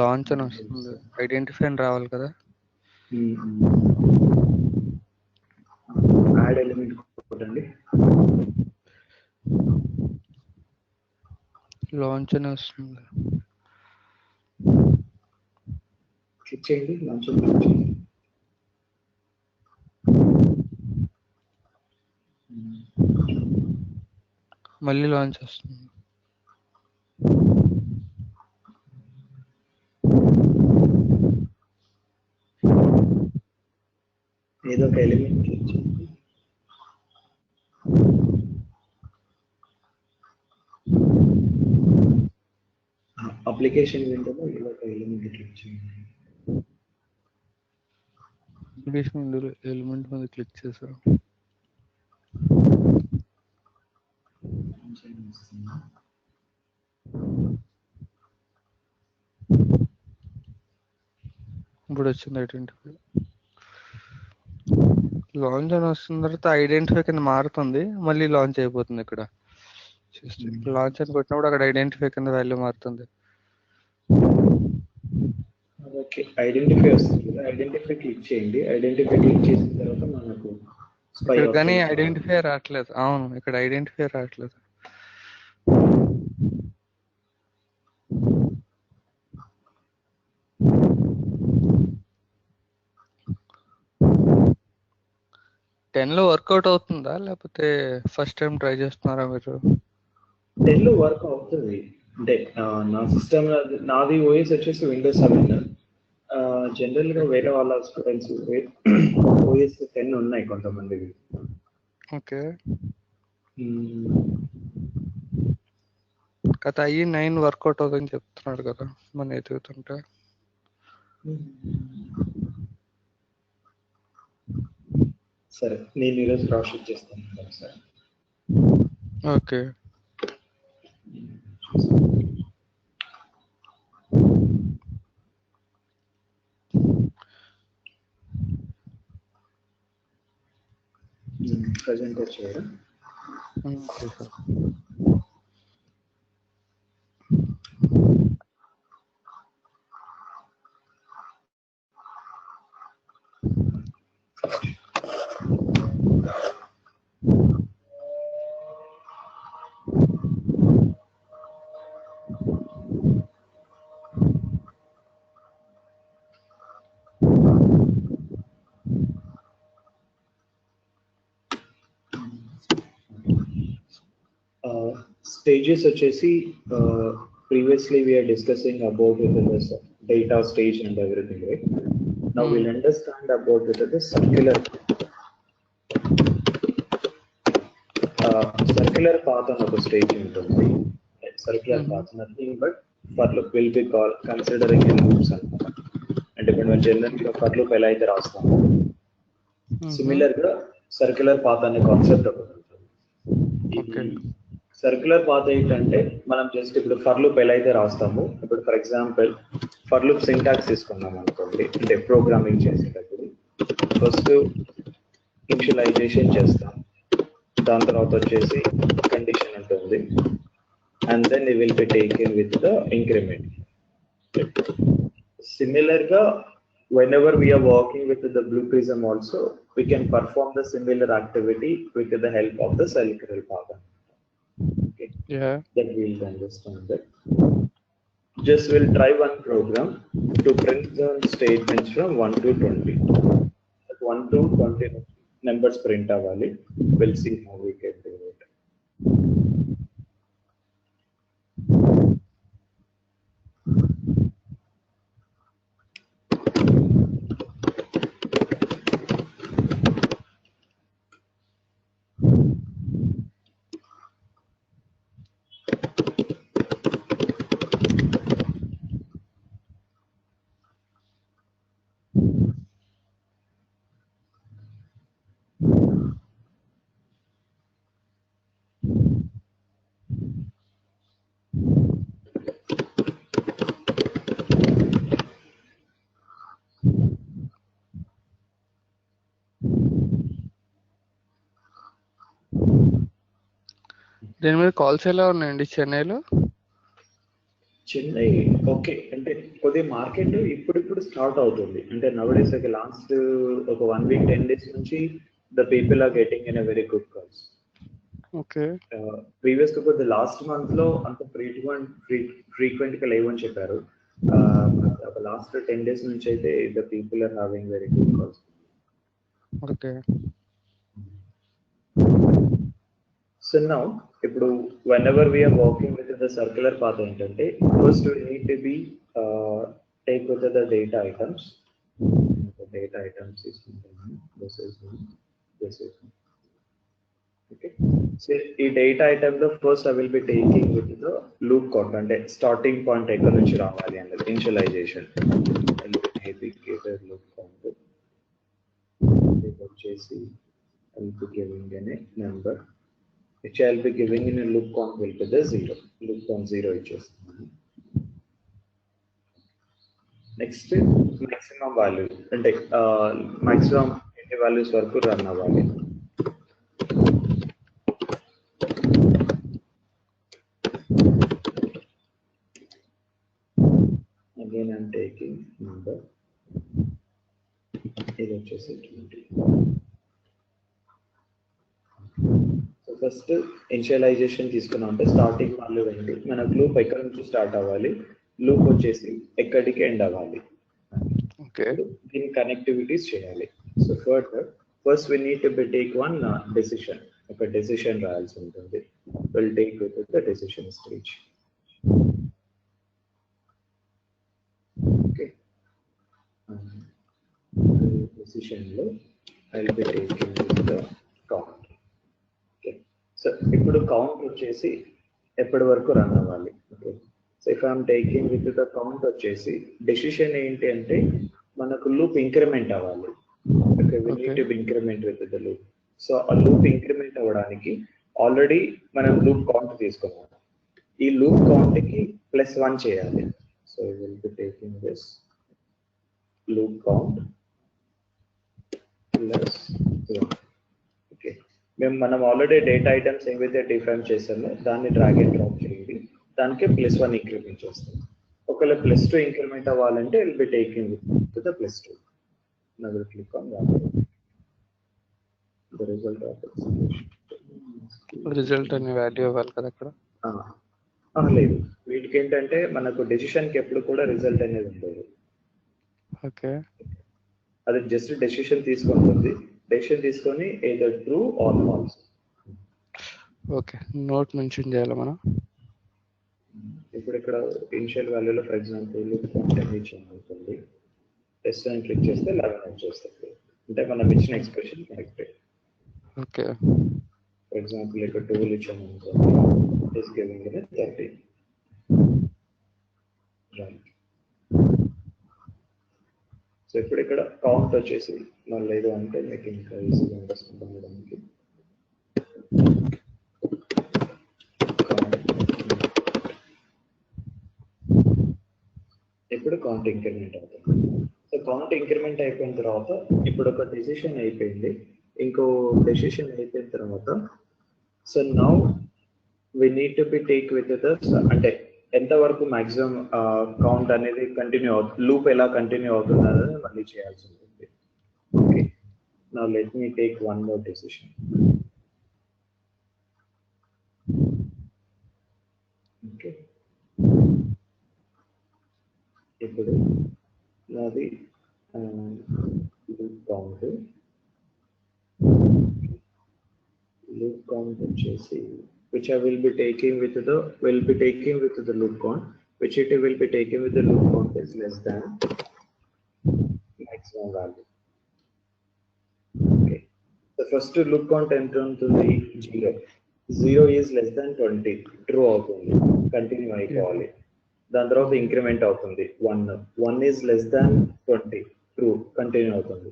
లాంచ్ అని వస్తుంది. ఐడెంటిఫై అని రావాలి కదా. యాడ్ ఎలిమెంట్ కొట్టండి, లాంచ్ అని వస్తుంది. క్లిక్ చేయండి, లాంచ్ క్లిక్ చేయండి. మళ్ళీ లాంచ్ వస్తుంది. ఏదో ఒక ఎలిమెంట్ క్లిక్ చేయండి. అప్లికేషన్ విండోలో ఏదో ఒక ఎలిమెంట్ క్లిక్ చేయండి. అప్లికేషన్ విండోలో ఎలిమెంట్ మీద క్లిక్ చేశాను. ఇప్పుడు వచ్చింది ఐడెంటిఫై. లాంచ్ అని వస్తున్న తర్వాత ఐడెంటిఫై కింద మారుతుంది, మళ్ళీ లాంచ్ అయిపోతుంది. ఇక్కడ లాంచ్ అని కొట్టినప్పుడు అక్కడ ఐడెంటిఫై కింద వాల్యూ మారుతుంది. ఓకే, ఐడెంటిఫై వస్తుంది కదా, ఐడెంటిఫై క్లిక్ చేయండి. ఐడెంటిఫై క్లిక్ చేసిన తర్వాత మనకు స్పై కానీ ఐడెంటిఫై రావట్లేదు. అవును, ఇక్కడ ఐడెంటిఫై రావట్లేదు. లో వర్కౌట్ అవుతుందా, లేకపోతే ఫస్ట్ టైం ట్రై చేస్తున్నారా మీరు? 10 లో వర్క్ అవుతుంది. అంటే నా సిస్టమ్, నాది ఓఎస్ వచ్చేసి విండోస్ 7. జనరల్ గా వేరే వాళ్ళ స్టూడెంట్స్ ఓఎస్ 10 ఉన్నాయి కొంతమందివి. ఓకే, కథ అయ్యి 9 వర్కౌట్ అవుతుందని చెప్తున్నాడు కదా మన ఎదుగుతుంటే. సరే, నేను ఈరోజు క్రాస్ చెక్ చేస్తాను సార్. ఓకే, ప్రజెంట్ చేయడం. stages వచ్చేసి previously we are discussing about the data stage and everything, right? Now we'll understand about the circular path on ఒక stage ఉంటుంది. Circular path nothing but for loop will be considering in loops అన్నమాట. అంటే ఇప్పుడు మనం జనరల్ గా ఫర్ లూప్ ఎలా అయితే రాస్తామో సిమిలర్ గా సర్క్యులర్ పాత్ అనే కాన్సెప్ట్ ఒకటి ఉంటుంది. సర్క్యులర్ పాత్ ఏంటంటే మనం జస్ట్ ఇప్పుడు ఫర్ లూప్ ఎలా అయితే రాస్తామో, ఇప్పుడు for example for loop syntax తీసుకున్నాం అనుకోండి, అంటే ప్రోగ్రామింగ్ చేసేటప్పుడు ఫస్ట్ ఇనిషియలైజేషన్ చేస్తాం, దాని తర్వాత వచ్చేసి కండిషన్ ఉంటుంది, and then it will be taken with the increment. Similarly, whenever we are working with the Blue Prism also, we can perform the similar activity with the help of the circular path. Okay. Yeah. That we'll understand that. Just we'll try one program to print the statements from 1 to 20. 1 to 20 numbers print avali. We'll see how we can do it. దీని మీద కాల్స్ ఎలా ఉన్నాయండి చెన్నైలో? చెన్నై ఓకే, అంటే కొద్దిగా మార్కెట్ ఇప్పుడు స్టార్ట్ అవుతుంది. అంటే నవడేస్ లాస్ట్ ఒక 1 week 10 days నుంచి the people are getting in a very good calls. Okay. Previous గా కొద్ది లాస్ట్ మంత్ లో అంత ఫ్రీక్వెంట్ గా లేవని చెప్పారు. ఒక లాస్ట్ 10 days నుంచి అయితే the people are having very good calls. Okay. So now, whenever we are working with the circular path, first we need to be take with the data items. The data items is this is one. Okay. So the data item, the first I will be taking with the loop count and starting point economic ravali and the initialization. And the loop count. I will be giving a number, which I'll be giving in a loop count will be the 0. Loop count 0 is next maximum value and maximum values వరకు రన్ అవ్వాలి. Again I'm taking number, ఇది వచ్చేసి 20. ఫస్ట్ ఇనిషియలైజేషన్ తీసుకున్నాం అంటే స్టార్టింగ్ వాల్యూ ఏంటి, మనకు లూప్ ఎక్కడి నుంచి స్టార్ట్ అవ్వాలి, లూప్ వచ్చేసి ఎక్కడికి ఎండ్ అవ్వాలి, దీని కనెక్టివిటీస్ చేయాలి. So first we need to take one decision, ఒక డెసిషన్ రాయాల్సి ఉంటుంది. Will take with the decision stage. Okay, decision లో I will be taking with the count. So ఇప్పుడు కౌంట్ వచ్చేసి ఎప్పటి వరకు రన్ అవ్వాలి. Okay, so if I'm taking with the count వచ్చేసి డెసిషన్ ఏంటి అంటే మనకు లూప్ ఇంక్రిమెంట్ అవ్వాలి. Okay, we need to increment with the loop. So ఆ లూప్ ఇంక్రిమెంట్ అవ్వడానికి ఆల్రెడీ మనం లూప్ కౌంట్ తీసుకున్నాం, ఈ లూప్ కౌంట్ కి +1 చేయాలి. So I will be taking this loop count +1. Okay, మనం ఆల్రెడీ డేటా ఐటమ్స్ ఏవైతే డిఫైన్ చేసామో దాన్ని డ్రాగ్ అండ్ డ్రాప్ చేయండి, దానికి +1 ఇంక్రిమెంట్ చేస్తాం. ఒకవేళ +2 ఇంక్రిమెంట్ అవ్వాలంటే will be taking to the +2. Now we'll click on that. The result of execution. Result అనే వాల్యూ ఇవ్వాలి కదా అక్కడ? లేదు, వీటికి ఏంటంటే మనకు డెసిషన్ కి ఎప్పుడు కూడా రిజల్ట్ అనేది ఉండదు. ఓకే, అది జస్ట్ డెసిషన్ తీసుకుంటుంది, డెసిషన్ తీసుకొని either true or false. Okay, note mention చేయాలి మనం. ఇప్పుడు ఇక్కడ ఇనిషియల్ వాల్యూలో ఫర్ ఎగ్జాంపుల్ కాంటెంట్ ఇచ్చామనుకోండి, టెస్ట్ అని క్లిక్ చేస్తే 11 వచ్చేస్తుంది. అంటే మనం ఇచ్చిన expression correct. Okay, for example ఇక్కడ 12 ఇచ్చామనుకోండి, ఇస్ గివింగ్ 30. రైట్. సో ఇప్పుడు ఇక్కడ కౌంట్ వచ్చేసి మళ్ళీ లేదు అంటే మీకు ఇంకా ఈజీగా అండర్స్టాండ్ అవ్వడానికి ఇప్పుడు కౌంట్ ఇంక్రిమెంట్ అవుతుంది. సో కౌంట్ ఇంక్రిమెంట్ అయిపోయిన తర్వాత ఇప్పుడు ఒక డెసిషన్ అయిపోయింది, ఇంకో డెసిషన్ అయిపోయిన తర్వాత so now we need to be take with the అంటే ఎంతవరకు మాక్సిమం కౌంట్ అనేది కంటిన్యూ అవుతుంది, లూప్ ఎలా కంటిన్యూ అవుతుంది అనేది మళ్ళీ చేయాల్సి ఉంటుంది. Okay, now let me take one more decision. Okay, ఇప్పుడు నాది లూప్ కౌంట్ వచ్చేసి which I will be taking with the loop count, which it will be taking with the loop count is less than maximum value. Okay, the first loop count enter ఉంటుంది 0 is less than 20, true అవుతుంది, కంటిన్యూ అయిపోవాలి. దాని తర్వాత ఇంక్రిమెంట్ అవుతుంది 1 is less than 20, true, continue అవుతుంది.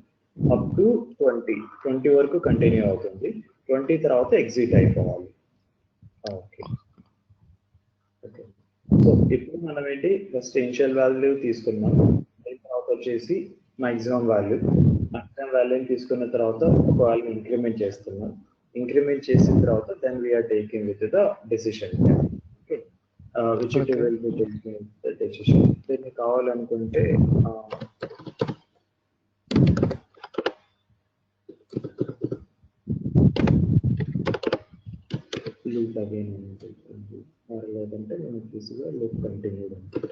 అప్ టు 20 వరకు కంటిన్యూ అవుతుంది. 20 తర్వాత ఎగ్జిట్ అయిపోవాలి. ఓకే ఓకే, సో ఇప్పుడు మనం ఏంటి ఫస్ట్ ఇనిషియల్ వాల్యూ తీసుకున్నాం, దాని తర్వాత వచ్చేసి మాక్సిమం వాల్యూని తీసుకున్న తర్వాత ఒక వాల్యూ ఇంక్రిమెంట్ చేస్తున్నాం. ఇంక్రిమెంట్ చేసిన తర్వాత then we are taking with the decision. Okay, which it will be taking the decision. దీన్ని కావాలనుకుంటే లూప్ అగైన్ ఉంటుంది, లేదంటే మనం ఈజీగా లూప్ కంటిన్యూ ఉంటుంది.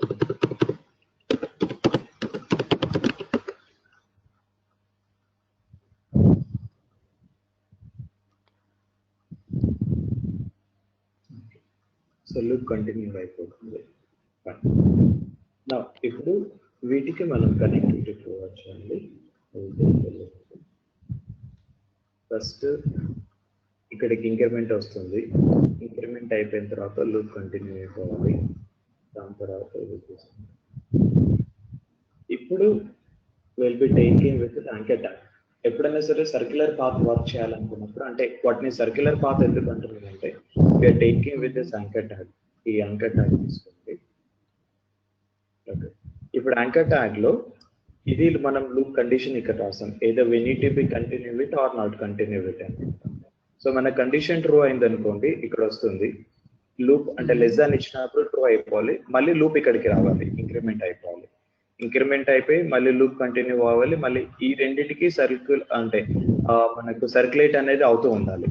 సో లూప్ కంటిన్యూ అయిపోతుంది. ఇప్పుడు వీటికి మనం కనెక్టివిటీ పోవచ్చు అండి. ఫస్ట్ ఇక్కడికి ఇంక్రిమెంట్ వస్తుంది, ఇంక్రిమెంట్ అయిపోయిన తర్వాత లూప్ కంటిన్యూ అయిపోవాలి. దాని తర్వాత ఇప్పుడు will be taking with anchor tag. ఎప్పుడైనా సరే సర్క్యులర్ పాత్ వర్క్ చేయాలనుకున్నప్పుడు, అంటే వాటిని సర్క్యులర్ పాత్ ఎందుకు అంటున్నారంటే we're taking with this anchor tag. ఈ యాంకర్ ట్యాగ్ తీసుకోండి. ఓకే, ఇప్పుడు యాంకర్ ట్యాగ్ లో ఇది మనం లూప్ కండిషన్ ఇక్కడ రాసాం, ఏదో we need to be continue with or not continue with అని. సో మన కండిషన్ ట్రూ అయింది అనుకోండి, ఇక్కడ వస్తుంది లూప్ అంటే లెస్ దాన్ ఇచ్చినప్పుడు ట్రూ అయిపోవాలి, మళ్ళీ లూప్ ఇక్కడికి రావాలి, ఇంక్రిమెంట్ అయిపోవాలి. ఇంక్రిమెంట్ అయిపోయి మళ్ళీ లూప్ కంటిన్యూ అవ్వాలి, మళ్ళీ ఈ రెండింటికి సర్కిల్ అంటే మనకు సర్క్యులేట్ అనేది అవుతూ ఉండాలి.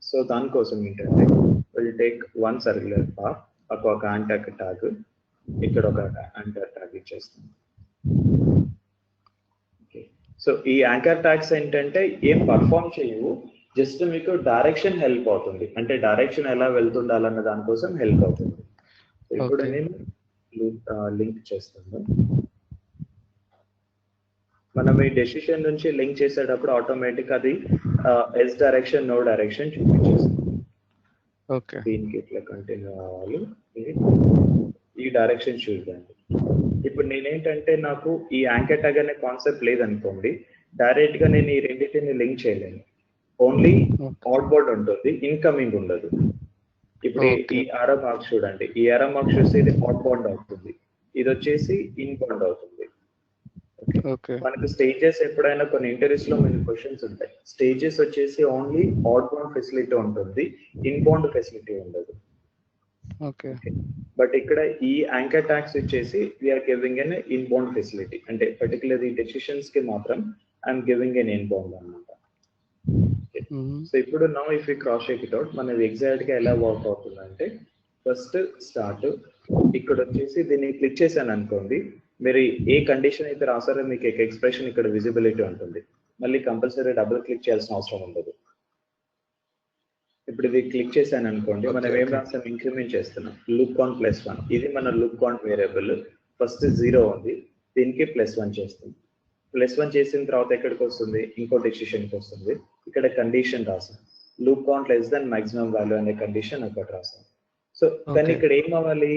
సో దానికోసం ఏంటంటే will take one circular path, ఒక యాంకర్ ట్యాగ్, ఇక్కడ ఒక యాంకర్ ట్యాగ్ ఇచ్చేస్తాం. ఓకే, సో ఈ యాంకర్ ట్యాగ్స్ ఏంటంటే ఏం పర్ఫామ్ చేయవు, జస్ట్ మీకు డైరెక్షన్ హెల్ప్ అవుతుంది, అంటే డైరెక్షన్ ఎలా వెళ్తుండాలన్న దానికోసం హెల్ప్ అవుతుంది. ఇప్పుడు నేను లింక్ చేస్తాను. మనం ఈ డెసిషన్ నుంచి లింక్ చేసేటప్పుడు ఆటోమేటిక్ అది ఎస్ డైరెక్షన్ నో డైరెక్షన్ చూపించేస్తుంది. ఓకే, దీనికి ఇట్లా కంటిన్యూ అవ్వాలి, ఈ డైరెక్షన్ చూడండి. ఇప్పుడు నేనేంటంటే నాకు ఈ యాంకర్ ట్యాగ్ అనే కాన్సెప్ట్ లేదనుకోండి, డైరెక్ట్ గా నేను ఈ రెండింటిని లింక్ చేయలేను. ఓన్లీ అవుట్బౌండ్ ఉంటుంది, ఇన్కమింగ్ ఉండదు. ఇప్పుడు ఈ ఆరో మార్క్స్ చూడండి, ఈ ఆరో మార్క్స్ చూస్తే ఇది అవుట్బౌండ్ అవుతుంది, ఇది వచ్చేసి ఇన్బౌండ్ అవుతుంది. మనకు స్టేజెస్ ఎప్పుడైనా కొన్ని ఇంటర్వ్యూస్ లో మనకి క్వశ్చన్స్ ఉంటాయి, స్టేజెస్ వచ్చేసి ఓన్లీ అవుట్బౌండ్ ఫెసిలిటీ ఉంటుంది, ఇన్బౌండ్ ఫెసిలిటీ ఉండదు. బట్ ఇక్కడ ఈ యాంకర్ ట్యాగ్స్ వచ్చేసి we are giving an inbound facility, అంటే పర్టికులర్ ఈ డెసిషన్స్ కి మాత్రం ఐఎమ్ గివింగ్ ఎన్ ఇన్బౌండ్ అన్నమాట. సో ఇప్పుడు now if you cross check it out, మనది ఎగ్జాక్ట్ గా ఎలా వర్క్ అవుతుందంటే ఫస్ట్ స్టార్ట్, ఇక్కడ వచ్చేసి దీన్ని క్లిక్ చేశాను అనుకోండి, మీరు ఏ కండిషన్ అయితే రాసారో మీకు ఎక్స్ప్రెషన్ ఇక్కడ విజిబిలిటీ ఉంటుంది, మళ్ళీ కంపల్సరీ డబుల్ క్లిక్ చేయాల్సిన అవసరం ఉండదు. ఇప్పుడు ఇది క్లిక్ చేశాను అనుకోండి, మనం ఓకే ఏం ఓకే రాస్తాం, ఇంక్రిమెంట్ చేస్తున్నాం. లూప్ కౌంట్ +1, ఇది మన లూప్ కౌంట్ వేరియబుల్. ఫస్ట్ 0 ఉంది, దీనికి +1 చేస్తాం. +1 చేసిన తర్వాత ఎక్కడికి వస్తుంది, ఇంకో డెసిషన్కి వస్తుంది. ఇక్కడ కండిషన్ రాసాం, లూప్ కౌంట్ లెస్ దాన్ మాక్సిమం వాల్యూ అనే కండిషన్ ఒకటి రాసాం. సో కానీ ఓకే ఇక్కడ ఏం అవ్వాలి,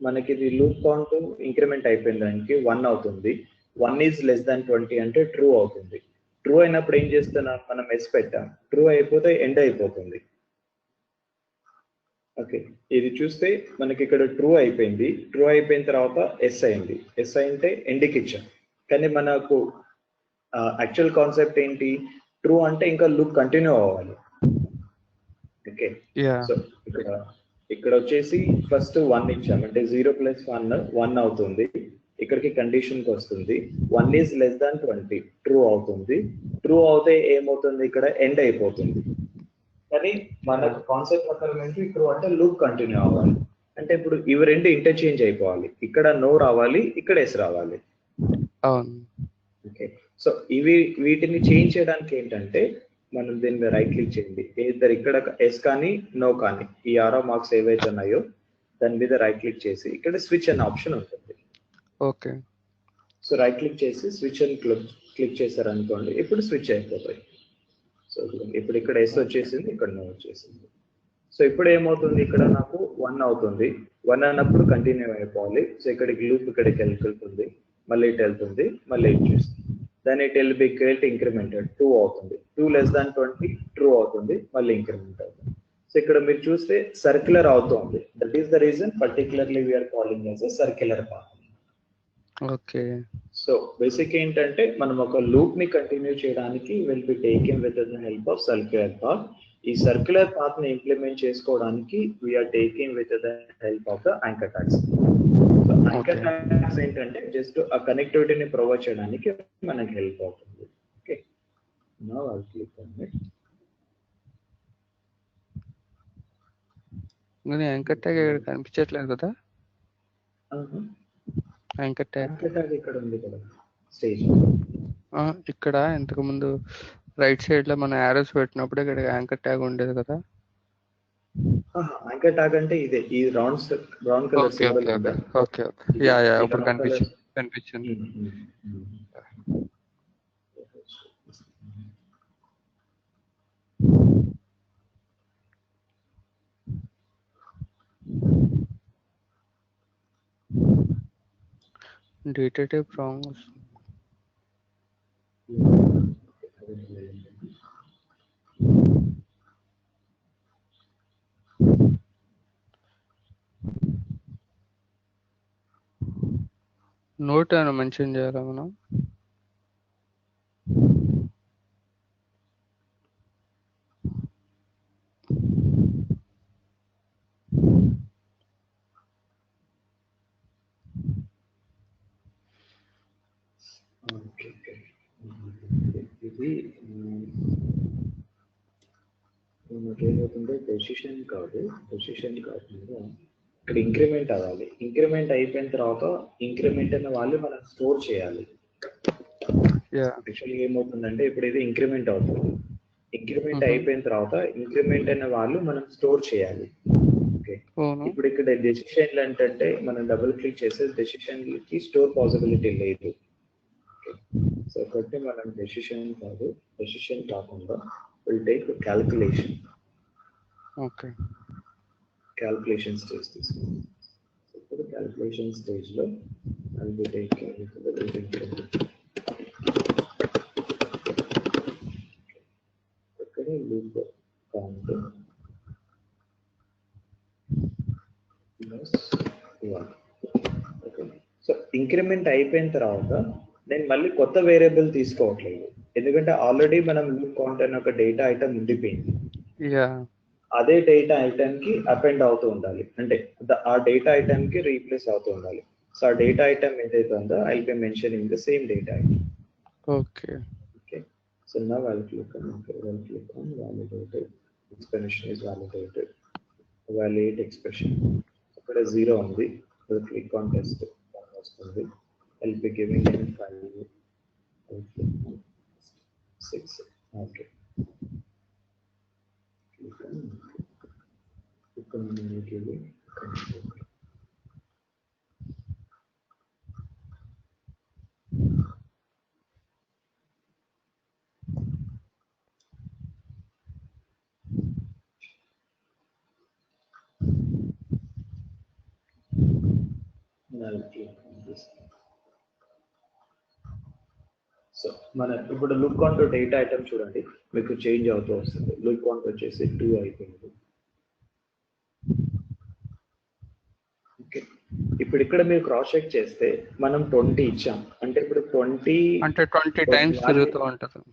మనకి ఇది లూప్ కౌంట్ ఇంక్రిమెంట్ అయిపోయిన దానికి 1 అవుతుంది. 1 ఈజ్ లెస్ దాన్ 20 అంటే ట్రూ అవుతుంది. ట్రూ అయినప్పుడు ఏం చేస్తున్నాం, మనం ఎస్ పెట్టాం. ట్రూ అయిపోతే ఎండ్ అయిపోతుంది. ఓకే, ఇది చూస్తే మనకి ఇక్కడ ట్రూ అయిపోయింది. ట్రూ అయిపోయిన తర్వాత ఎస్ అయింది. ఎస్ అయితే ఎండ్కి ఇచ్చాం. కానీ మనకు యాక్చువల్ కాన్సెప్ట్ ఏంటి, ట్రూ అంటే ఇంకా లూప్ కంటిన్యూ అవ్వాలి. ఓకే, యా సో ఇక్కడ వచ్చేసి ఫస్ట్ 1 ఇచ్చాం, అంటే 0 + 1 1 అవుతుంది. ఇక్కడికి కండిషన్కి వస్తుంది, 1 ఈజ్ లెస్ దాన్ 20 ట్రూ అవుతుంది. ట్రూ అవుతే ఏమవుతుంది, ఇక్కడ ఎండ్ అయిపోతుంది. కానీ మనకు కాన్సెప్ట్ ప్రకారం ఏంటి, ట్రూ అంటే లూప్ కంటిన్యూ అవ్వాలి. అంటే ఇప్పుడు ఇవి రెండు ఇంటర్చేంజ్ అయిపోవాలి, ఇక్కడ నో రావాలి, ఇక్కడ ఎస్ రావాలి. అవును. ఓకే, సో వీటిని చేంజ్ చేయడానికి ఏంటంటే, మనం దీని మీద రైట్ క్లిక్ చేయండి. ఇద్దరు ఇక్కడ ఎస్ కానీ నో కానీ, ఈ ఆరో మార్క్స్ ఏవైతే ఉన్నాయో దాని మీద రైట్ క్లిక్ చేసి ఇక్కడ స్విచ్ అనే ఆప్షన్ ఉంటుంది. ఓకే, సో రైట్ క్లిక్ చేసి స్విచ్ అని క్లిక్ చేశారు అనుకోండి, ఇప్పుడు స్విచ్ అయిపోతాయి. సో ఇప్పుడు ఇక్కడ ఎస్ వచ్చేసింది, ఇక్కడ నో వచ్చేసింది. సో ఇప్పుడు ఏమవుతుంది, ఇక్కడ నాకు 1 అవుతుంది. 1 అన్నప్పుడు కంటిన్యూ అయిపోవాలి. సో ఇక్కడికి లూప్ ఇక్కడికి వెళ్తుంది, మళ్ళీ ఇటు వెళ్తుంది, మళ్ళీ ఇటు చూస్తుంది. దాని it will B equal incremented 2 అవుతుంది. 2 లెస్ దాన్ 20 ట్రూ అవుతుంది, మళ్ళీ ఇంక్రిమెంట్ అవుతుంది. సో ఇక్కడ మీరు చూస్తే సర్క్యులర్ అవుతుంది. That is the reason particularly we are calling as a circular path. Okay. So basic ఏంటంటే, మనం ఒక లూప్ ని కంటిన్యూ చేయడానికి will be taking with the help of circular path. ఈ సర్క్యులర్ పాత్ ని ఇంప్లిమెంట్ చేసుకోవడానికి we are taking with the help of the anchor tags. So anchor tags ఏంటంటే జస్ట్ ఆ కనెక్టివిటీని ప్రొవైడ్ చేయడానికి మనకి హెల్ప్ అవుతుంది. Okay, now I click on it. Anchor tag ఇక్కడ కనిపించట్లేదు కదా. యాంకర్ ట్యాగ్ ఇక్కడ ఉంది కదా స్టేజ్. ఇక్కడ ఇంతకు ముందు రైట్ సైడ్ లో మన యారోస్ పెట్టినప్పుడు ఇక్కడ యాంకర్ ట్యాగ్ ఉండేది కదా. యాంకర్ ట్యాగ్ అంటే ఇదే, ఈ బ్రౌన్ కలర్ సింబల్ ఉందా. ఓకే ఓకే, యా యా, ఇప్పుడు కనిపించింది. Data type wrong. నోట్ అని మెన్షన్ చేయాలా మనం. ఇది ఏమవుతుందో డెసిషన్ కాకుండా ఇక్కడ ఇంక్రిమెంట్ అవ్వాలి. ఇంక్రిమెంట్ అయిపోయిన తర్వాత ఇంక్రిమెంట్ అనే వాళ్ళు మనం స్టోర్ చేయాలి. యాక్చువల్లీ ఏమవుతుందంటే, ఇప్పుడు ఇది ఇంక్రిమెంట్ అవుతుంది. ఇంక్రిమెంట్ అయిపోయిన తర్వాత ఇంక్రిమెంట్ అనే వాళ్ళు మనం స్టోర్ చేయాలి. ఓకే, ఇప్పుడు ఇక్కడ డెసిషన్లు ఏంటంటే, మనం డబుల్ క్లిక్ చేసే డెసిషన్ కి స్టోర్ పాసిబిలిటీ లేదు. సో ఒకటి మనం డెసిషన్ కాకుండా will take calculation. Okay, calculation stage తీసుకుందాం. ఇప్పుడు క్యాల్కులేషన్ స్టేజ్ లో విల్ బి టేకింగ్ ఇక్కడ loop count +1. Okay, so increment అయిపోయిన తర్వాత నేను మళ్ళీ కొత్త వేరియబుల్ తీసుకోవట్లేదు, ఎందుకంటే ఆల్రెడీ మనం లూప్ కౌంట్ అనే ఒక డేటా ఐటమ్ ఉండిపోయింది. అదే డేటా ఐటమ్ కి అపెండ్ అవుతూ ఉండాలి, అంటే ఆ డేటా ఐటమ్ కి రీప్లేస్ అవుతూ ఉండాలి. సో ఆ డేటా ఐటమ్ ఏదైతే ఉందో I will B mentioning the same data item. Okay okay, so now I will click on validated expression is validated. validate expression ఇక్కడ 0 ఉంది. సో క్లిక్ ఆన్ టెస్ట్ వస్తుంది. I'll be giving them 5, 6. Okay. So మన ఇప్పుడు లూప్ కౌంట్ డేటా ఐటమ్ చూడండి, మీకు చేంజ్ అవుతూ వస్తుంది. లూప్ కౌంట్ వచ్చేసి 2 అయిపోయింది. ఓకే, ఇప్పుడు ఇక్కడ మీరు క్రాస్ చెక్ చేస్తే మనం 20 ఇచ్చాం, అంటే ఇప్పుడు 20 టైమ్స్ తిరుగుతూ ఉంటుంది.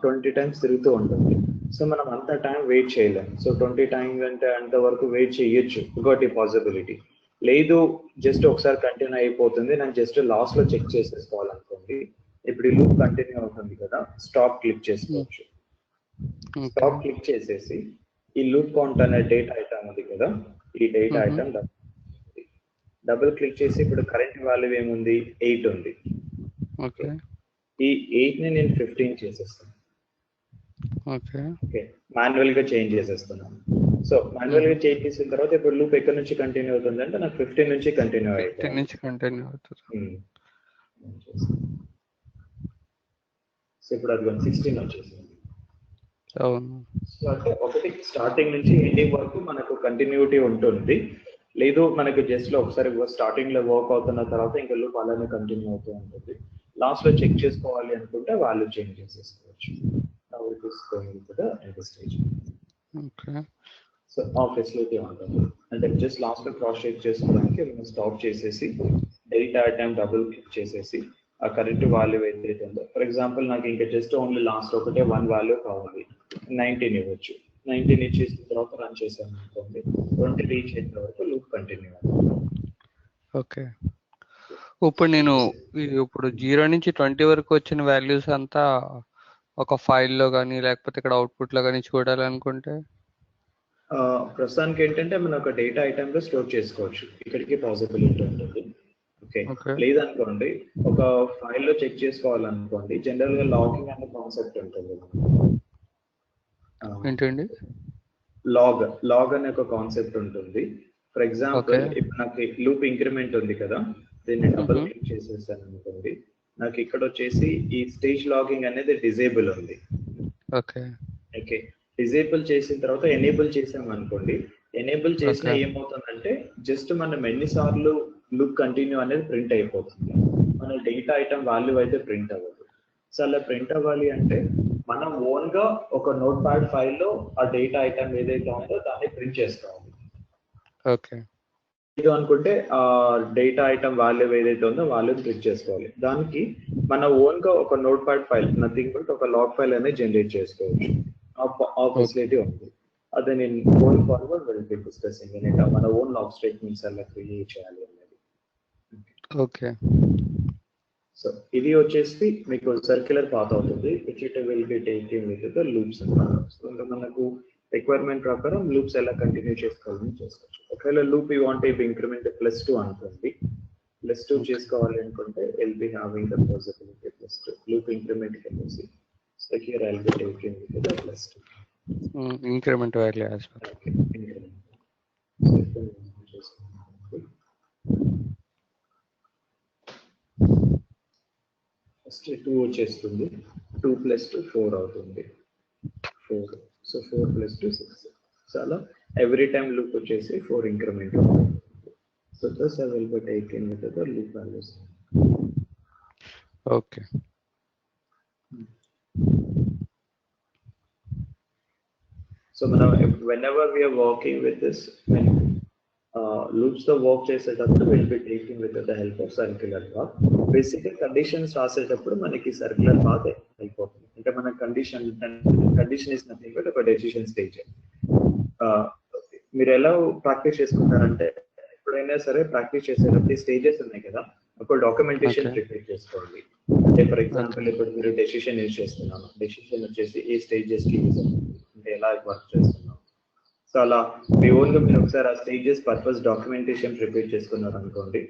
20 టైమ్స్ తిరుగుతూ ఉంటుంది. సో మనం అంత టైం వెయిట్ చేయలేం. సో 20 టైమ్స్ అంటే అంతవరకు వెయిట్ చేయొచ్చు, ఇంకోటి పాసిబిలిటీ. లేదు జస్ట్ ఒకసారి కంటిన్యూ అయిపోతుంది, నేను జస్ట్ లాస్ట్ లో చెక్ చేసేసుకోవాలనుకోండి. ఇప్పుడు ఈ లూప్ కంటిన్యూ అవుతుంది కదా, స్టాప్ క్లిక్ చేసుకోవచ్చు. స్టాప్ క్లిక్ చేసేసి ఈ లూప్ కౌంట్ అనే డేటా ఐటమ్ ఉంది కదా, ఈ డేటా ఐటమ్ డబుల్ క్లిక్ చేసి ఇప్పుడు కరెంట్ వాల్యూ ఏముంది, 8 ఉంది. ఓకే, ఈ 8 ని నేను 15 చేసేస్తాను. ఓకే, మాన్యువల్ గా చేంజ్ చేసేస్తున్నాను. సో మాన్యువల్ గా చేంజ్ చేసిన తర్వాత ఇప్పుడు లూప్ ఎక్కడి నుంచి కంటిన్యూ అవుతుంది అంటే నాకు 15 నుంచి కంటిన్యూ అవుతుంది. సో ఇప్పుడు అది 16 వచ్చేసింది. సో అంటే ఒకటి స్టార్టింగ్ నుంచి ఎండింగ్ వరకు మనకు కంటిన్యూటీ ఉంటుంది. లేదు మనకు జస్ట్ లో ఒకసారి స్టార్టింగ్ లో వర్క్ అవుతున్న తర్వాత ఇంకా లూప్ అలానే కంటిన్యూ అవుతూ ఉంటుంది. లాస్ట్ లో చెక్ చేసుకోవాలి అనుకుంటే వాల్యూ చేంజ్ చేసేసుకోవచ్చు. సో ఆ ఫెసిలిటీ ఉంటుంది. అంటే జస్ట్ లాస్ట్ లో క్రాస్ చెక్ చేసుకోవడానికి మనం స్టాప్ చేసేసి డేటా ఐటమ్ డబుల్ క్లిక్ చేసేసి ఆ కరెక్ట్ వాల్యూ ఏదైతే ఉందో, ఫర్ ఎగ్జాంపుల్ నాకు ఇంకా జస్ట్ ఓన్లీ లాస్ట్ ఒకటే 1 వాల్యూ కావాలి, 19 ఇవ్వచ్చు. 19 ఇచ్చేసిన తర్వాత రన్ చేసాను అనుకోండి, 20 రీచ్ అయిన తర్వాత లూప్ కంటిన్యూ అవుతుంది. ఓకే, ఇప్పుడు నేను ఇప్పుడు 0 నుంచి 20 వరకు వచ్చిన వాల్యూస్ అంతా ఒక ఫైల్లో కానీ లేకపోతే ఇక్కడ అవుట్పుట్ లో కానీ చూడాలనుకుంటే ప్రస్తుతానికి ఏంటంటే మనం ఒక డేటా ఐటమ్ లో స్టోర్ చేసుకోవచ్చు, ఇక్కడికి పాసిబిలిటీ ఉంటుంది. ఓకే, లేదనుకోండి ఒక ఫైల్లో చెక్ చేసుకోవాలనుకోండి, జనరల్ గా లాగింగ్ అనే కాన్సెప్ట్ ఉంటుంది. ఏంటండి లాగ్ అనే ఒక కాన్సెప్ట్ ఉంటుంది. ఫర్ ఎగ్జాంపుల్ ఇప్పుడు నాకు లూప్ ఇంక్రిమెంట్ ఉంది కదా, దీన్ని డబుల్ క్లిక్ చేసేసాను అనుకోండి, నాకు ఇక్కడ వచ్చేసి ఈ స్టేజ్ లాగింగ్ అనేది డిజేబుల్ ఉంది. ఓకే, డిజేబుల్ చేసిన తర్వాత ఎనేబుల్ చేసాం అనుకోండి, ఎనేబుల్ చేసినా ఏమవుతుందంటే జస్ట్ మనం ఎన్నిసార్లు లూప్ కంటిన్యూ అనేది ప్రింట్ అయిపోతుంది, మన డేటా ఐటమ్ వాల్యూ అయితే ప్రింట్ అవ్వదు. సో అలా ప్రింట్ అవ్వాలి అంటే మనం ఓన్ గా ఒక నోట్ ప్యాడ్ ఫైల్లో ఆ డేటా ఐటమ్ ఏదైతే ఉందో దాన్ని ప్రింట్ చేసుకోవాలి. ఓకే, ఇది అనుకుంటే ఆ డేటా ఐటమ్ వాల్యూ ఏదైతే ఉందో వాల్యూ ప్రింట్ చేసుకోవాలి. దానికి మన ఓన్ గా ఒక note pad file, nothing but ఒక లాగ్ ఫైల్ అనేది జనరేట్ చేసుకోవచ్చు. ఆ ఫెసిలిటీ ఉంది. అదే నేను going forward will be discussing it. మన ఓన్ లాగ్ స్టేట్మెంట్స్ అలా క్రియేట్ చేయాలి అనేది. ఓకే, సో ఇది వచ్చేసి మీకు సర్క్యులర్ పాత్ అవుతుంది, which it will be taking with the loops అన్నమాట. సో ఇంకా మనకు రిక్వైర్మెంట్ ప్రకారం లూప్స్ ఎలా కంటిన్యూ చేసుకోవాలని చేసుకోవచ్చు. ఒకవేళ లూప్ యూ వాంట్ ఇంక్రిమెంట్ +2 అనుకోండి, +2 చేసుకోవాలి అనుకుంటే will be having the possibility +2 loop increment కెళ్ళేసి. So here I'll be taking with the +2 increment value as well. Okay, increment. First 2 వచ్చేస్తుంది, 2 + 2 4 అవుతుంది, 4. సో 4 + 2 6. సో అలా ఎవ్రీ టైమ్ లూప్ వచ్చేసి 4 ఇంక్రిమెంట్ అవుతుంది. So this I will be taking with the loop values. Okay. So whenever we are working with this, when loops తో వర్క్ చేసేటప్పుడు will be taking with the help of circular path. బేసిక్గా కండిషన్స్ రాసేటప్పుడు మనకి సర్క్యులర్ పాత్ అయిపోతుంది. అంటే మన కండిషన్ ఇస్ నథింగ్ బట్ ఒక డెసిషన్ స్టేజ్. మీరు ఎలా ప్రాక్టీస్ చేసుకుంటారంటే ఎప్పుడైనా సరే ప్రాక్టీస్ చేసేటప్పుడు ఈ స్టేజెస్ ఉన్నాయి కదా, ఒక డాక్యుమెంటేషన్ ప్రిపేర్ చేసుకోండి. అంటే ఫర్ ఎగ్జాంపుల్ ఇప్పుడు మీరు డెసిషన్ యూజ్ చేస్తున్నాను, డెసిషన్ వచ్చేసి ఏ స్టేజెస్ కి యూజ్ అవుతుంది, అంటే ఎలా వర్క్ చేస్తున్నాం. సో అలా మీ ఓన్ గా మీరు ఒకసారి ఆ స్టేజెస్ పర్పస్ డాక్యుమెంటేషన్ ప్రిపేర్ చేసుకున్నారు అనుకోండి,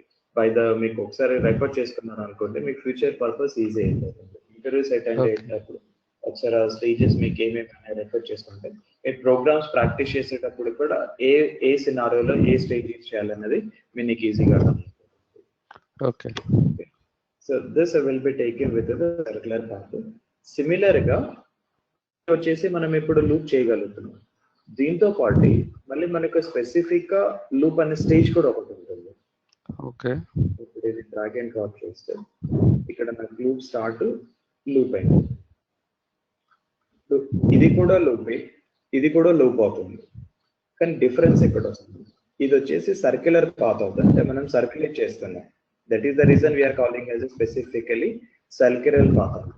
మీకు ఒకసారి రెఫర్ చేసుకున్నారు అనుకోండి, మీకు ఫ్యూచర్ పర్పస్ ఈజీ అయిపోతుంది. ఇంటర్వ్యూస్ అటెండ్ అయ్యేటప్పుడు ఒకసారి ఆ స్టేజెస్ మీకు ఏమేమి రెఫర్ చేసుకుంటే మీ ప్రోగ్రామ్స్ ప్రాక్టీస్ చేసేటప్పుడు కూడా ఏ సినారియోలో ఏ స్టేజ్ యూజ్ చేయాలన్నది మీకు ఈజీగా అర్థమవుతుంది. Okay, so this will be taking with the circular path. Similar గా వచ్చేసి మనం ఇప్పుడు లూప్ చేయగలుగుతున్నాం. దీంతో పాటు మళ్ళీ మనకు స్పెసిఫిక్ గా లూప్ అనే స్టేజ్ కూడా ఒకటి ఉంటుంది. ఓకే. ఇప్పుడు ఇది డ్రాగ్ అండ్ డ్రాప్ చేస్తే ఇక్కడ నాకు లూప్ స్టార్ట్, లూప్ ఎండ్. ఇది కూడా లూపే, ఇది కూడా లూప్ అవుతుంది. కానీ డిఫరెన్స్ ఎక్కడ వస్తుంది? ఇది వచ్చేసి సర్క్యులర్ పాత్ అవుతుంది, అంటే మనం సర్క్యులేట్ చేస్తున్నాం. That is the reason we're calling as specifically circular path.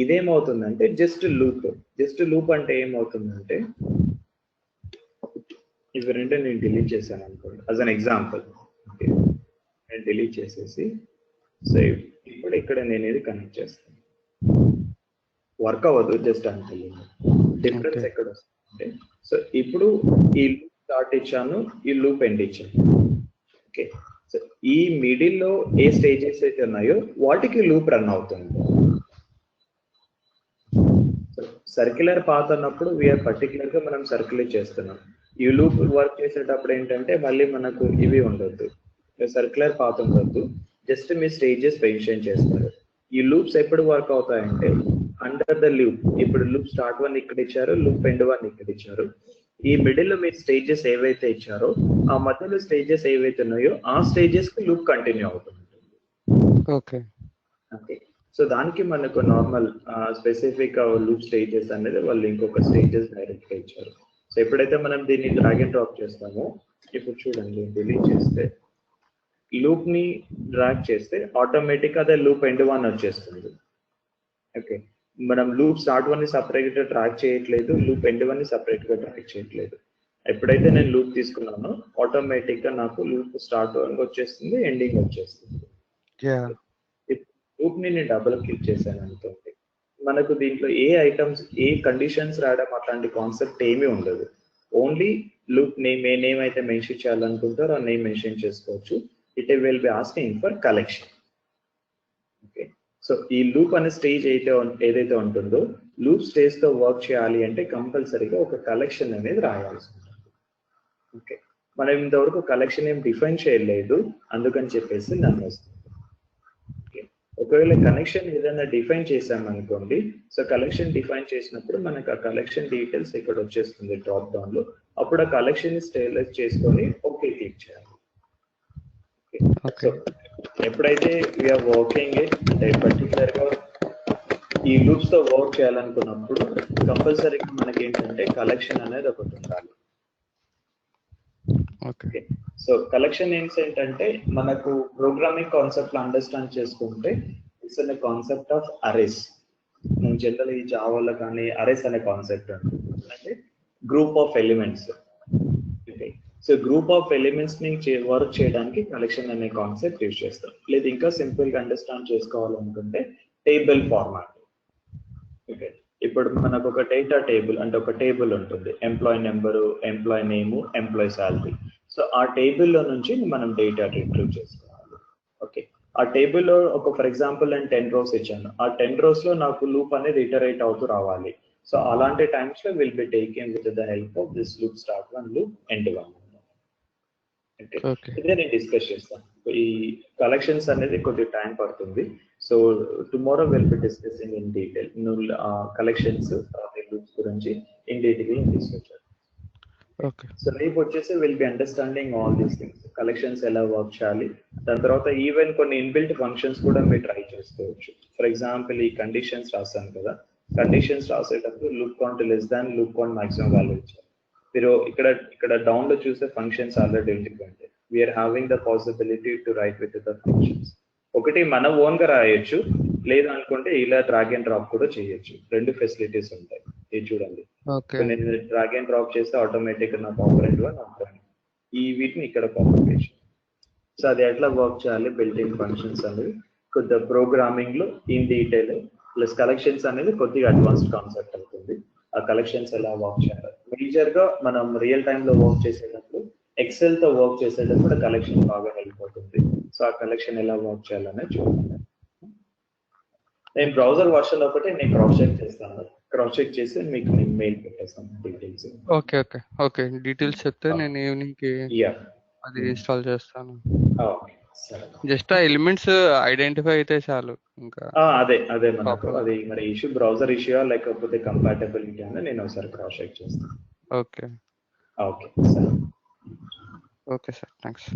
ఇదేమవుతుందంటే జస్ట్ లూప్. జస్ట్ లూప్ అంటే ఏమవుతుందంటే, ఇవి రెండే నేను డిలీట్ చేశాను అనుకోండి యాజ్ అన్ ఎగ్జాంపుల్. నేను డిలీట్ చేసేసి సో ఇప్పుడు ఇక్కడ నేను ఇది కనెక్ట్ చేస్తాను. వర్క్ అవ్వదు, జస్ట్ అంటే డిఫరెన్స్ ఎక్కడ వస్తుందంటే, సో ఇప్పుడు ఈ లూప్ స్టార్ట్ ఇచ్చాను, ఈ లూప్ ఎండ్ ఇచ్చాను. ఓకే, సో ఈ మిడిల్ లో ఏ స్టేజెస్ అయితే ఉన్నాయో వాటికి లూప్ రన్ అవుతుంది. సర్క్యులర్ పాత్ అన్నప్పుడు వీఆర్ పర్టికులర్ గా మనం సర్క్యులేట్ చేస్తున్నాం. ఈ లూప్ వర్క్ చేసేటప్పుడు ఏంటంటే మళ్ళీ మనకు ఇవి ఉండొద్దు, సర్క్యులర్ పాత్ ఉండొద్దు, జస్ట్ మీ స్టేజెస్ మెన్షన్ చేస్తారు. ఈ లూప్స్ ఎప్పుడు వర్క్ అవుతాయంటే అండర్ ద లూప్. ఇప్పుడు లూప్ స్టార్ట్ 1 ఇక్కడ ఇచ్చారు, లూప్ ఎండ్ 1 ఇక్కడ ఇచ్చారు. ఈ మిడిల్ లో మీరు స్టేజెస్ ఏవైతే ఇచ్చారో ఆ మధ్యలో స్టేజెస్ ఏవైతే ఉన్నాయో ఆ స్టేజెస్ కి లూప్ కంటిన్యూ అవుతుంది. ఓకే ఓకే, సో దానికి మనకు నార్మల్ స్పెసిఫిక్ లూప్ స్టేజెస్ అనేది వాళ్ళు ఇంకొక స్టేజెస్ డైరెక్ట్ గా ఇచ్చారు. సో ఎప్పుడైతే మనం దీన్ని డ్రాగ్ అండ్ డ్రాప్ చేస్తామో, ఇప్పుడు చూడండి డిలీట్ చేస్తే లూప్ ని డ్రాగ్ చేస్తే ఆటోమేటిక్ అదే లూప్ ఎండ్ 1 వచ్చేస్తుంది. ఓకే, మనం లూప్ స్టార్ట్ 1 ని సపరేట్ గా ట్రాక్ చేయట్లేదు, లూప్ ఎండ్ 1 ని సపరేట్ గా ట్రాక్ చేయట్లేదు. ఎప్పుడైతే నేను లూప్ తీసుకున్నానో ఆటోమేటిక్ గా నాకు లూప్ స్టార్ట్ 1 వచ్చేస్తుంది, ఎండింగ్ వచ్చేస్తుంది. లూప్ ని నేను డబుల్ క్లిక్ చేశాను అనుకోండి, మనకు దీంట్లో ఏ ఐటమ్స్, ఏ కండిషన్స్ రాయడం అట్లాంటి కాన్సెప్ట్ ఏమీ ఉండదు. ఓన్లీ లూప్ నేమ్, ఏ నేమ్ అయితే మెన్షన్ చేయాలనుకుంటారో ఆ నేమ్ మెన్షన్ చేసుకోవచ్చు. It will B asking for collection. Okay, so ఈ లూప్ అనే స్టేజ్ ఏదైతే ఉంటుందో, లూప్ స్టేజ్ తో వర్క్ చేయాలి అంటే కంపల్సరీగా ఒక కలెక్షన్ అనేది రాయాల్సి ఉంటుంది. ఓకే, మనం ఇంతవరకు కలెక్షన్ ఏం డిఫైన్ చేయలేదు, అందుకని చెప్పేసి నన్ను వస్తుంది. ఒకవేళ కనెక్షన్ ఏదైనా డిఫైన్ చేసామనుకోండి, సో కలెక్షన్ డిఫైన్ చేసినప్పుడు మనకు ఆ కలెక్షన్ డీటెయిల్స్ ఇక్కడ వచ్చేస్తుంది డ్రాప్ డౌన్ లో. అప్పుడు ఆ కలెక్షన్ ని స్టైలైజ్ చేసుకొని ఓకే క్లిక్ చేయాలి. సో ఎప్పుడైతే వీఆర్ వర్కింగ్ అంటే పర్టికులర్ గా ఈ లూప్స్ తో వర్క్ చేయాలనుకున్నప్పుడు కంపల్సరీగా మనకి ఏంటంటే కలెక్షన్ అనేది ఒకటి ఉండాలి. ఓకే, సో కలెక్షన్ నేమ్స్ ఏంటంటే మనకు ప్రోగ్రామింగ్ కాన్సెప్ట్ అండర్స్టాండ్ చేసుకుంటే ఇట్స్ అనే కాన్సెప్ట్ ఆఫ్ అరేస్. మనం జనరల్ ఈ జావాలో కానీ అరేస్ అనే కాన్సెప్ట్ అంటే group of elements. Okay, so group of elements ని వర్క్ చేయడానికి కలెక్షన్ అనే కాన్సెప్ట్ యూజ్ చేస్తాం. లేదు ఇంకా సింపుల్ గా అండర్స్టాండ్ చేసుకోవాలనుకుంటే టేబుల్ ఫార్మాట్. ఓకే, ఇప్పుడు మనకు ఒక డేటా టేబుల్ అంటే ఒక టేబుల్ ఉంటుంది, ఎంప్లాయీ నెంబరు, ఎంప్లాయీ నేము, ఎంప్లాయీ శాలరీ. సో ఆ టేబుల్లో నుంచి మనం డేటా రిట్రీవ్ చేసుకోవాలి. ఓకే, ఆ టేబుల్లో ఒక ఫర్ ఎగ్జాంపుల్ నేను 10 rows ఇచ్చాను, ఆ 10 rows లో నాకు లూప్ అనేది ఇటరేట్ అవుతూ రావాలి. సో అలాంటి టైమ్స్ లో will be taking with the help of this loop start 1, loop end 1. ఇదే నేను డిస్కస్ చేస్తాను. ఈ కలెక్షన్స్ అనేది కొద్దిగా టైం పడుతుంది. So tomorrow will be discussing in detail collections loops గురించి ఇన్ డీటెయిల్ డిస్కస్ చేస్తాను. ఓకే, సో రేపు వచ్చేసి will be understanding all these things, collections ఎలా వర్క్ చేయాలి. దాని తర్వాత ఈవెన్ కొన్ని ఇన్బిల్ట్ ఫంక్షన్స్ కూడా మీరు ట్రై చేసుకోవచ్చు. ఫర్ ఎగ్జాంపుల్ ఈ కండిషన్స్ రాస్తాను కదా, కండిషన్స్ రాసేటప్పుడు loop count less than loop count maximum value ఇచ్చారు. మీరు ఇక్కడ డౌన్ లో చూసే functions already integrate. We are having the possibility to write with the functions. ఒకటి మన ఓన్ గా రాయొచ్చు, లేదు అనుకుంటే ఇలా డ్రాగ్ అండ్ డ్రాప్ కూడా చేయొచ్చు. రెండు ఫెసిలిటీస్ ఉంటాయి. ఇది చూడండి, నేను డ్రాగ్ అండ్ డ్రాప్ చేస్తే ఆటోమేటిక్ నాకు ఆపరెంట్ 1 ఆపరెంట్ ఈ వీటిని ఇక్కడ కాంప్లికేషన్. సో అది ఎట్లా వర్క్ చేయాలి, బిల్ట్-ఇన్ ఫంక్షన్స్ అనేది కొద్దిగా ప్రోగ్రామింగ్ లో ఇన్ డీటెయిల్, ప్లస్ కలెక్షన్స్ అనేది కొద్దిగా అడ్వాన్స్డ్ కాన్సెప్ట్ అవుతుంది. ఆ కలెక్షన్స్ ఎలా వర్క్ చేయాలి, మేజర్ గా మనం రియల్ టైమ్ లో వర్క్ చేసేటప్పుడు, ఎక్సెల్ తో వర్క్ చేసేటప్పుడు కలెక్షన్ బాగా హెల్ప్ అవుతుంది. సో ఆ కలెక్షన్ ఎలా వర్క్ చేయాలనేది చూడాలి. నేను బ్రౌజర్ వర్షన్ ఒకటి నేను క్రాస్ చెక్ చేస్తాను, క్రాస్ చెక్ చేసి మీకు నేను మెయిల్ పెట్టేస్తాను details. Okay okay okay, details చెప్తే నేను ఈవినింగ్ కి అది ఇన్స్టాల్ చేస్తాను. జస్ట్ ఆ ఎలిమెంట్స్ ఐడెంటిఫై అయితే చాలు. ఇంకా అదే మనకు అది మరి ఇష్యూ బ్రౌజర్ ఇష్యూ లేకపోతే కంపాటబిలిటీ అని నేను ఒకసారి క్రాస్ చెక్ చేస్తాను. Okay okay sir, okay sir, thanks.